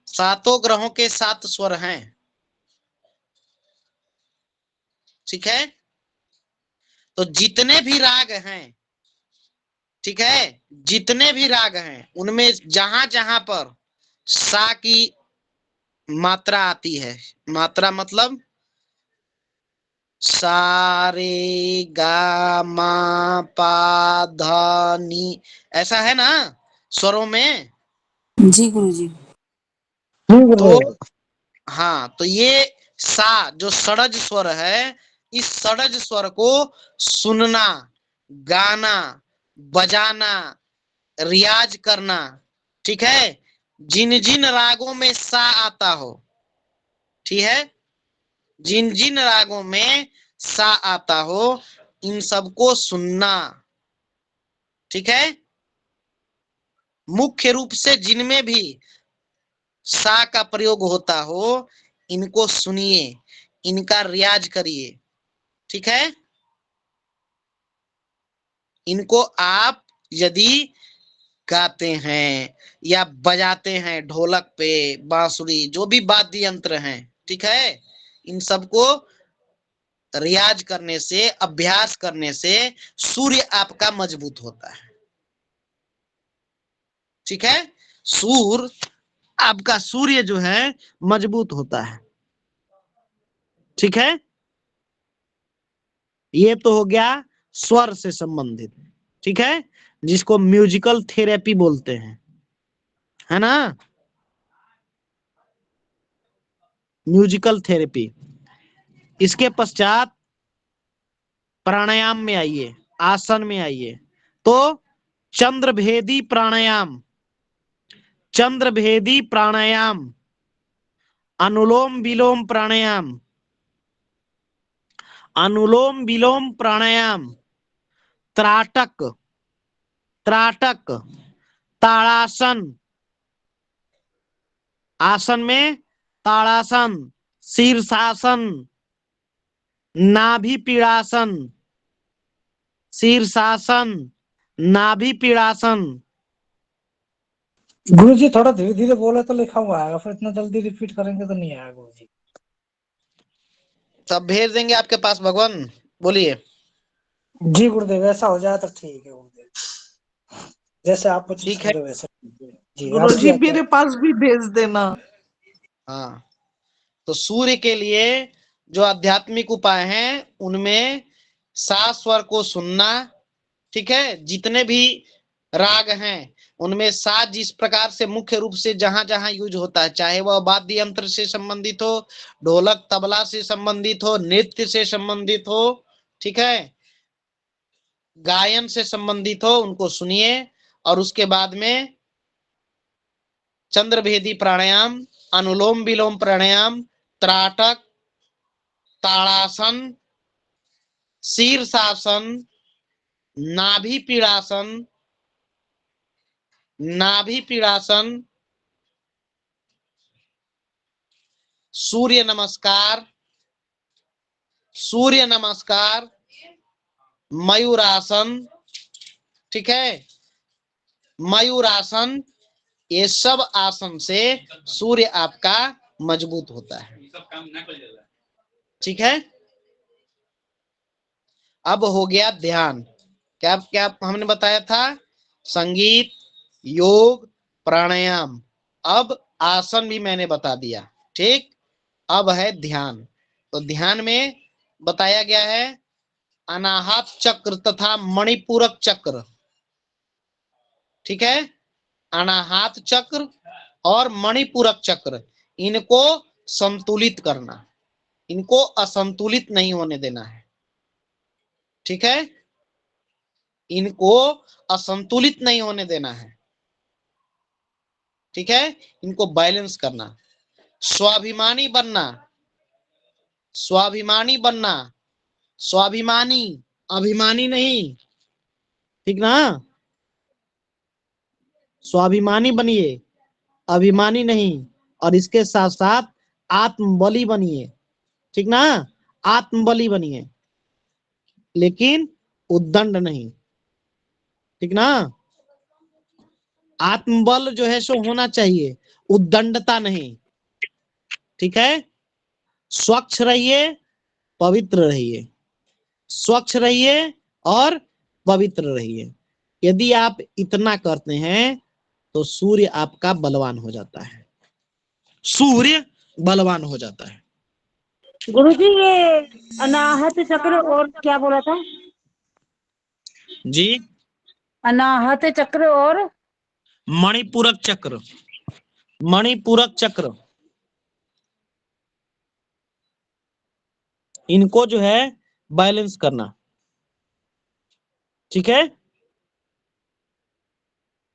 सातों ग्रहों के 7 स्वर हैं। ठीक है। तो जितने भी राग हैं, ठीक है, जितने भी राग हैं उनमें जहां जहां पर सा की मात्रा आती है, मात्रा मतलब सा रे गा मा पा धा नी, ऐसा है ना स्वरों में।
जी गुरुजी।
जी
तो
गुरुदेव।
हाँ, तो ये सा जो षडज स्वर है, इस षडज स्वर को सुनना, गाना, बजाना, रियाज करना। ठीक है। जिन जिन रागों में सा आता हो, ठीक है, जिन जिन रागों में सा आता हो, इन सबको सुनना। ठीक है। मुख्य रूप से जिनमें भी सा का प्रयोग होता हो, इनको सुनिए, इनका रियाज करिए। ठीक है। इनको आप यदि गाते हैं या बजाते हैं, ढोलक पे, बांसुरी, जो भी वाद्य यंत्र हैं, ठीक है, इन सबको रियाज करने से, अभ्यास करने से सूर्य आपका मजबूत होता है। ठीक है। आपका सूर्य जो है मजबूत होता है। ठीक है। ये तो हो गया स्वर से संबंधित। ठीक है, जिसको म्यूजिकल थेरेपी बोलते हैं, है ना, म्यूजिकल थेरेपी। इसके पश्चात प्राणायाम में आइए, आसन में आइए। तो चंद्रभेदी प्राणायाम, चंद्रभेदी प्राणायाम, अनुलोम विलोम प्राणायाम, अनुलोम विलोम प्राणायाम, त्राटक, त्राटक, ताड़ासन, आसन में ताड़ासन, शीर्षासन, नाभि पीड़ासन, शीर्षासन, नाभि पीड़ासन।
गुरुजी थोड़ा धीरे धीरे बोले तो लिखा हुआ आएगा, फिर इतना जल्दी रिपीट करेंगे तो नहीं आएगा गुरुजी।
सब भेज देंगे आपके पास भगवान, बोलिए।
जी गुरुदेव, ऐसा हो जाए तो ठीक है गुरुदेव, जैसे आप उचित
ठीक है,
समझो वैसे। जी
गुरुजी
आपकी
मेरे पास भी भेज देना।
हाँ। तो सूर्य के लिए जो आध्यात्मिक उपाय हैं उनमें सा स्वर को सुनना, ठीक है, जितने भी राग हैं उनमें सा जिस प्रकार से मुख्य रूप से जहां जहां यूज होता है, चाहे वह वाद्य यंत्र से संबंधित हो, ढोलक तबला से संबंधित हो, नृत्य से संबंधित हो, ठीक है, गायन से संबंधित हो, उनको सुनिए। और उसके बाद में चंद्रभेदी प्राणायाम, अनुलोम विलोम प्राणायाम, त्राटक, ताड़ासन, शीर्षासन, नाभि पीड़ासन, नाभि पीड़ासन, सूर्य नमस्कार, सूर्य नमस्कार, मयूरासन, ठीक है, मयूरासन, ये सब आसन से सूर्य आपका मजबूत होता है, ठीक है। अब हो गया ध्यान। क्या क्या हमने बताया था? संगीत, योग, प्राणायाम। अब आसन भी मैंने बता दिया, ठीक। अब है ध्यान। तो ध्यान में बताया गया है अनाहत चक्र तथा मणिपूरक चक्र, ठीक है, अनाहत चक्र और मणिपूरक चक्र, इनको संतुलित करना, इनको असंतुलित नहीं होने देना है, ठीक है, इनको असंतुलित नहीं होने देना है, ठीक है, इनको बैलेंस करना, स्वाभिमानी बनना, स्वाभिमानी बनना, स्वाभिमानी, अभिमानी नहीं, ठीक ना, स्वाभिमानी बनिए, अभिमानी नहीं। और इसके साथ साथ आत्मबली बनिए, ठीक ना, आत्मबली बनिए, लेकिन उद्दंड नहीं, ठीक ना। आत्मबल जो है सो होना चाहिए, उद्दंडता नहीं, ठीक है। स्वच्छ रहिए, पवित्र रहिए, स्वच्छ रहिए और पवित्र रहिए। यदि आप इतना करते हैं तो सूर्य आपका बलवान हो जाता है, सूर्य बलवान हो जाता है।
गुरुजी ये अनाहत चक्र और क्या बोला था?
जी,
अनाहत चक्र और
मणिपूरक चक्र, मणिपूरक चक्र, इनको जो है बैलेंस करना, ठीक है।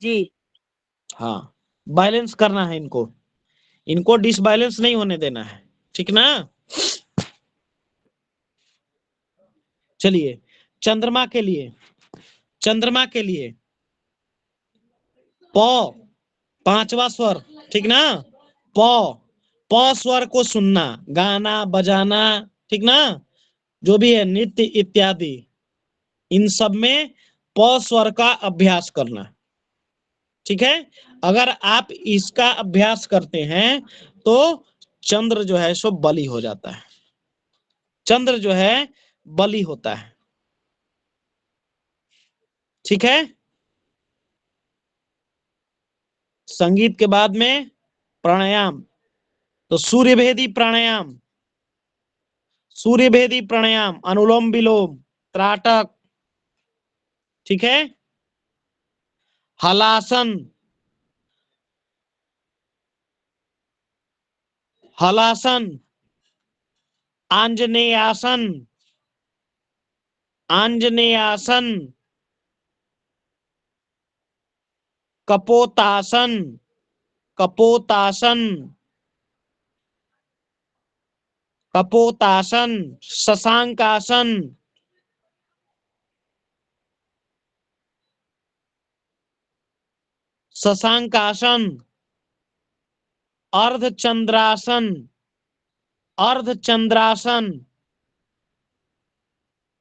जी
हाँ, बैलेंस करना है इनको, इनको डिसबैलेंस नहीं होने देना है, ठीक ना। चलिए, चंद्रमा के लिए, चंद्रमा के लिए प, पांचवा स्वर, ठीक ना, प, प स्वर को सुनना, गाना बजाना, ठीक ना, जो भी है नृत्य इत्यादि, इन सब में प स्वर का अभ्यास करना, ठीक है। अगर आप इसका अभ्यास करते हैं तो चंद्र जो है सो बली हो जाता है, चंद्र जो है बली होता है, ठीक है। संगीत के बाद में प्राणायाम, तो सूर्यभेदी प्राणायाम, सूर्यभेदी प्राणायाम, अनुलोम विलोम, त्राटक, ठीक है। हलासन, हलासन, आंजनेयासन, आंजनेयासन, कपोतासन, कपोतासन, कपोतासन, शशांकासन, शशांकासन, अर्धचंद्रासन, अर्धचंद्रासन,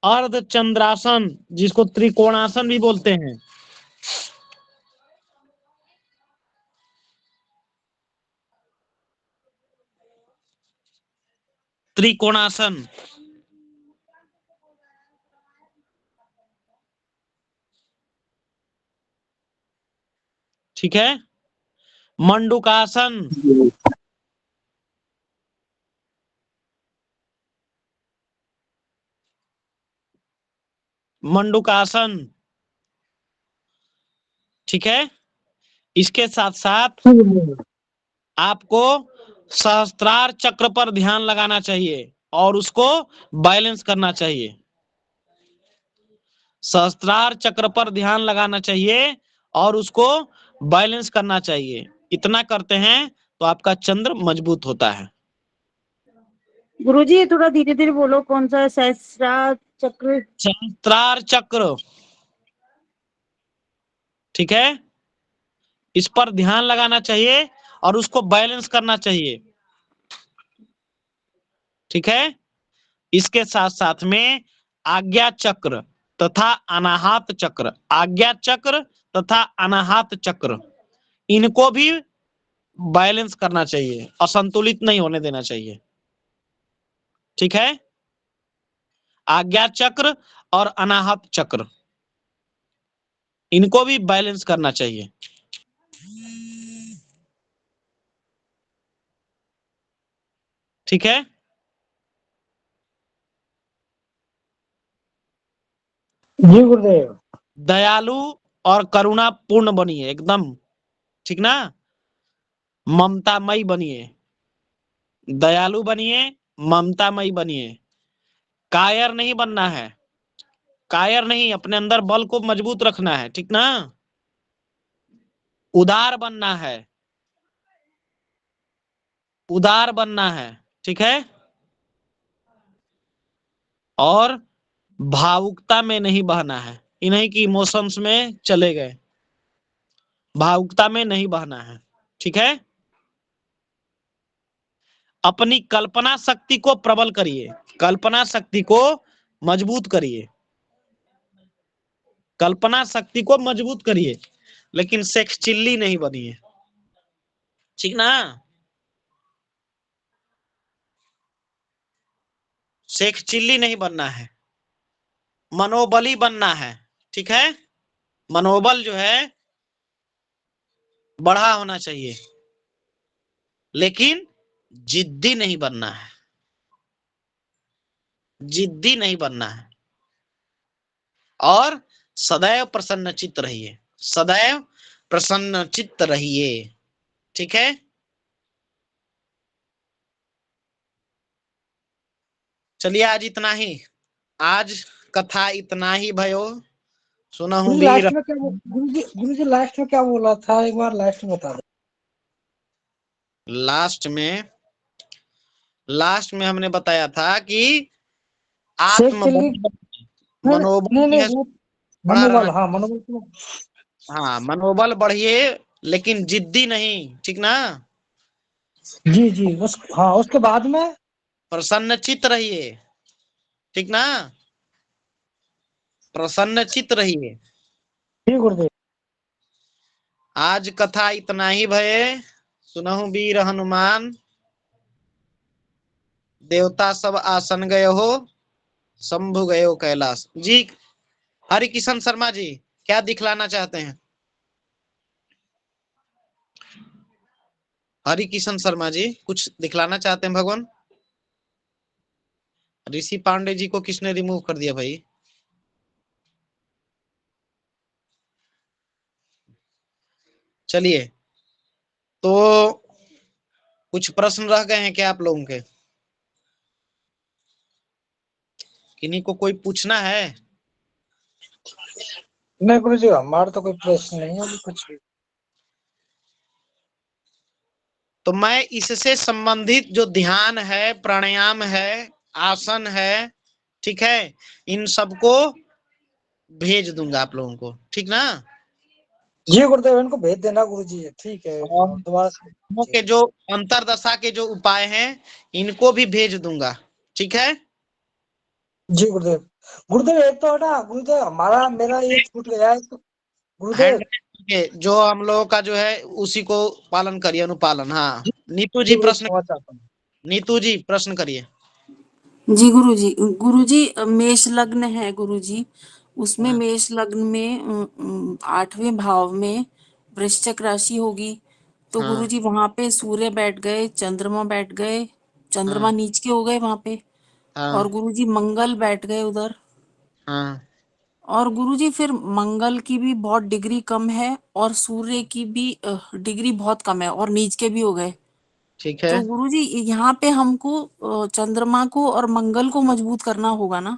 अर्धचंद्रासन, जिसको त्रिकोणासन भी बोलते हैं। त्रिकोणासन, ठीक है। मंडूकासन, मंडूकासन, ठीक है। इसके साथ साथ आपको सहस्त्रार चक्र पर ध्यान लगाना चाहिए और उसको बैलेंस करना चाहिए। सहस्त्रार चक्र पर ध्यान लगाना चाहिए और उसको बैलेंस करना चाहिए। इतना करते हैं तो आपका चंद्र मजबूत होता है।
गुरुजी थोड़ा धीरे धीरे बोलो, कौन सा है? सहस्त्रार चक्र।
सहस्त्रार चक्र, ठीक है। इस पर ध्यान लगाना चाहिए और उसको बैलेंस करना चाहिए, ठीक है। इसके साथ साथ में आज्ञा चक्र तथा अनाहत चक्र, आज्ञा चक्र तथा अनाहत चक्र, इनको भी बैलेंस करना चाहिए, असंतुलित नहीं होने देना चाहिए, ठीक है। आज्ञा चक्र और अनाहत चक्र, इनको भी बैलेंस करना चाहिए, ठीक है।
जी गुरुदेव।
दयालु और करुणापूर्ण बनिए एकदम, ठीक ना। ममतामयी बनिए, दयालु बनिए, ममतामयी बनिए। कायर नहीं बनना है, कायर नहीं, अपने अंदर बल को मजबूत रखना है, ठीक ना। उदार बनना है, उदार बनना है, ठीक है। और भावुकता में नहीं बहना है, इन्हीं की इमोशंस में चले गए, भावुकता में नहीं बहना है, ठीक है। अपनी कल्पना शक्ति को प्रबल करिए, कल्पना शक्ति को मजबूत करिए, कल्पना शक्ति को मजबूत करिए, लेकिन सेक्स चिल्ली नहीं बनिए, ठीक ना। सेक्स चिल्ली नहीं बनना है, मनोबली बनना है, ठीक है। मनोबल जो है बढ़ा होना चाहिए, लेकिन जिद्दी नहीं बनना है, जिद्दी नहीं बनना है। और सदैव प्रसन्नचित्त रहिए, सदैव प्रसन्नचित्त रहिए, ठीक है। चलिए आज इतना ही, आज कथा इतना ही भयो। सुनहु
गुरुजी
वीर।
लास्ट में क्या गुरुजी लास्ट में क्या बोला था, एक बार लास्ट में बता दो।
लास्ट में हमने बताया था कि
शेख
आत्म
चिल्ली।
मनोबल
नहीं
जो
नहीं
है
वो
बड़ा रहना।
मनोबल, हाँ मनोबल तो।
हाँ, मनोबल बढ़िए, लेकिन जिद्दी नहीं, ठीक ना।
जी जी हाँ उसके बाद में।
प्रसन्नचित्त रहिए, ठीक ना, प्रसन्नचित्त रहिए।
जी गुरुदेव।
आज कथा इतना ही भये। सुनहु वीर हनुमान, देवता सब आसन गए हो, शंभु गए हो कैलाश। जी हरि किशन शर्मा जी, क्या दिखलाना चाहते हैं? हरि किशन शर्मा जी कुछ दिखलाना चाहते हैं भगवान? ऋषि पांडे जी को किसने रिमूव कर दिया भाई? चलिए, तो कुछ प्रश्न रह गए हैं क्या आप लोगों के? किन्हीं को कोई पूछना है?
नहीं गुरुजी, हमारा तो कोई प्रश्न नहीं है अभी कुछ भी।
तो मैं इससे संबंधित जो ध्यान है, प्राणायाम है, आसन है, ठीक है, इन सबको भेज दूंगा आप लोगों को, ठीक ना?
जी गुरुदेव, इनको भेज देना गुरुजी, ठीक है।
और
दोबारा
के जो अंतरदशा के जो उपाय हैं इनको भी भेज दूंगा, ठीक है?
जी गुरुदेव। गुरुदेव एक तो ना गुरुदेव, हमारा मेरा ये छूट गया है तो गुरुदेव।
हैंड के जो हम लोगों का जो है उसी को पालन करिए, अनुपालन। हाँ, नीतू जी
जी
प्रश्न,
क्षमा चाहता हूँ।
नीतू जी प्रश्न करिए।
जी गुरुजी, गुरुजी मेष लग्न है गुरुजी, उसमें
हाँ,
मेष लग्न में 8वें भाव में वृश्चिक राशि होगी, तो
हाँ,
गुरुजी वहां पे सूर्य बैठ गए, चंद्रमा बैठ गए, चंद्रमा
हाँ,
नीच के हो गए वहां पे, और
हाँ,
गुरुजी मंगल बैठ गए उधर,
हाँ,
और गुरुजी फिर मंगल की भी बहुत डिग्री कम है और सूर्य की भी डिग्री बहुत कम है और नीच के भी हो गए।
ठीक है।
तो गुरुजी यहाँ पे हमको चंद्रमा को और मंगल को मजबूत करना होगा ना,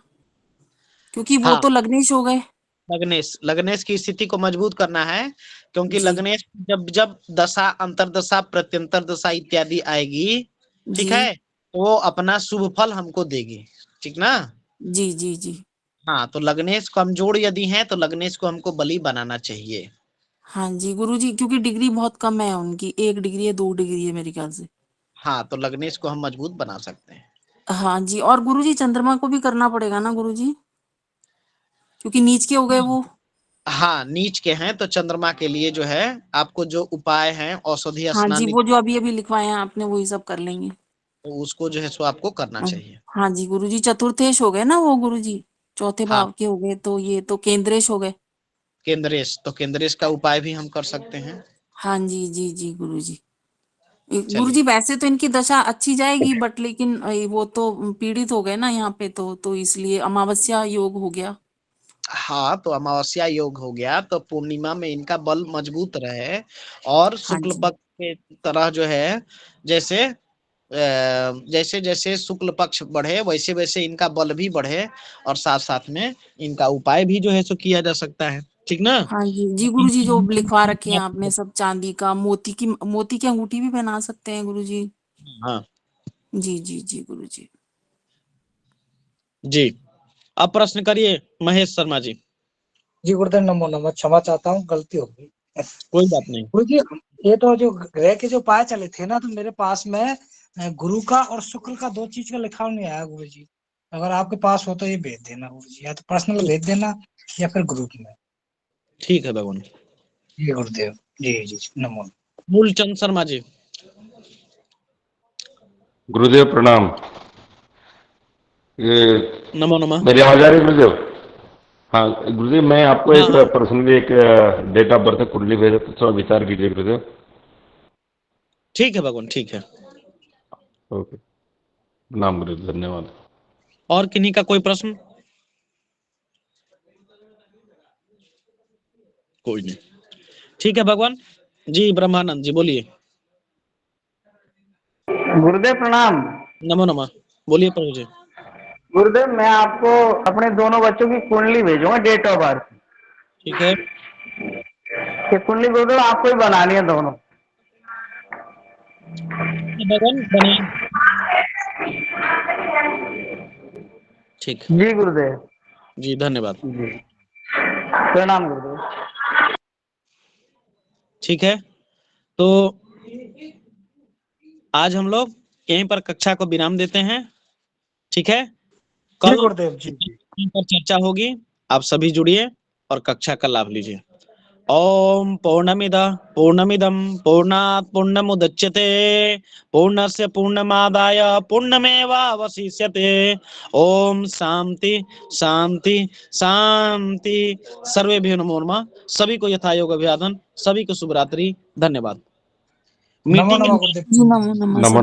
क्योंकि वो
हाँ,
तो लग्नेश हो गए।
लग्नेश, लग्नेश की स्थिति को मजबूत करना है, क्योंकि
जी
लग्नेश जब जब दशा, अंतरदशा, प्रत्यंतर दशा इत्यादि आएगी, ठीक
जी
है, तो वो अपना शुभ फल हमको देगी, ठीक ना?
जी जी जी।
हाँ, तो लग्नेश कमजोर यदि है तो लग्नेश को हमको बली बनाना चाहिए।
हाँ जी गुरुजी, क्योंकि डिग्री बहुत कम है उनकी, 1 डिग्री है 2 डिग्री है मेरे ख्याल से।
हाँ, तो लग्नेश को हम मजबूत बना सकते हैं।
हाँ जी, और गुरुजी चंद्रमा को भी करना पड़ेगा ना गुरुजी, क्योंकि नीच के हो गए वो।
हाँ, नीच के हैं तो चंद्रमा के लिए जो है आपको जो उपाय हैं, औषधि
हाँ जी,
स्नान,
वो जो अभी अभी लिखवाए हैं आपने वही सब कर लेंगे।
तो उसको जो है सो आपको करना चाहिए।
हाँ जी गुरुजी, चतुर्थेश हो गए ना वो गुरुजी, चौथे
हाँ,
भाव के हो गए, तो ये तो केंद्रेश हो गए।
केंद्रेश, तो केंद्रेश का उपाय भी हम कर सकते हैं।
हाँ जी जी जी गुरुजी।
चलिए,
गुरुजी वैसे तो इनकी दशा अच्छी जाएगी, बट लेकिन वो तो पीड़ित हो गए ना यहाँ पे, तो इसलिए अमावस्या योग हो गया।
हाँ, तो अमावस्या योग हो गया तो पूर्णिमा में इनका बल मजबूत रहे, और
हाँ
शुक्ल
जी
पक्ष के तरह जो है, जैसे जैसे जैसे शुक्ल पक्ष बढ़े वैसे वैसे इनका बल भी बढ़े, और साथ साथ में इनका उपाय भी जो है सो किया जा सकता है, ठीक ना?
हाँ जी जी गुरुजी, जो लिखवा रखे हैं आपने सब, चांदी का मोती की अंगूठी भी पहना सकते हैं गुरुजी।
हाँ
जी जी जी गुरुजी।
जी, अब प्रश्न करिए महेश शर्मा जी।
जी गुरुदेव, नमो नमः, क्षमा चाहता हूँ, गलती हो गई।
कोई बात नहीं।
गुरुजी, ये तो जो ग्रह के जो उपाय चले थे ना, तो मेरे पास में गुरु का और शुक्र का 2 चीज का लिखा नहीं आया गुरुजी। अगर आपके पास हो तो ये भेज देना गुरुजी, या तो पर्सनल भेज देना या फिर ग्रुप में।
ठीक है भगवान।
जी गुरुदेव, जी जी नमो।
मूलचंद शर्मा जी।
गुरुदेव प्रणाम। ये
नमो नमः।
मेरी आवाज आ रही है गुरुदेव? हाँ गुरुदेव, मैं आपको
हाँ
एक
हाँ,
पर्सनली एक डेट ऑफ बर्थ कुंडली भेज, थोड़ा विचार कीजिए गुरुदेव।
ठीक है भगवान, ठीक है।
ओके, प्रणाम गुरुदेव, धन्यवाद।
और किन्हीं का कोई प्रश्न? कोई नहीं, ठीक है भगवान जी। ब्रह्मानंद जी बोलिए।
गुरुदेव प्रणाम।
नमो नमः, बोलिए प्रभु जी।
गुरुदेव, मैं आपको अपने दोनों बच्चों की कुंडली भेजूंगा, डेट ऑफ बर्थ।
ठीक है,
ये कुंडली गुरुदेव आपको ही बनानी है दोनों।
भगवान बना, ठीक।
जी गुरुदेव।
जी धन्यवाद।
जी प्रणाम गुरुदेव।
ठीक है, तो आज हम लोग यहीं पर कक्षा को विराम देते हैं, ठीक है?
जी
कल
गुरुदेव, जी जी।
इन पर चर्चा होगी, आप सभी जुड़िए और कक्षा का लाभ लीजिए। ओम पूर्णमिदं पूर्णात् पूर्णमुदच्यते पूर्णस्य पूर्णमादाय पूर्णमेवावशिष्यते। ओम शांति शांति शांति। सर्वेभ्यो नमो नमः। सभी को यथा योग अभिवादन, सभी को शुभ रात्रि, धन्यवाद।
नमो
मीटिंग
नमः गुरुदेव।
जी नमो नमः
नमो
सभी।
नमः।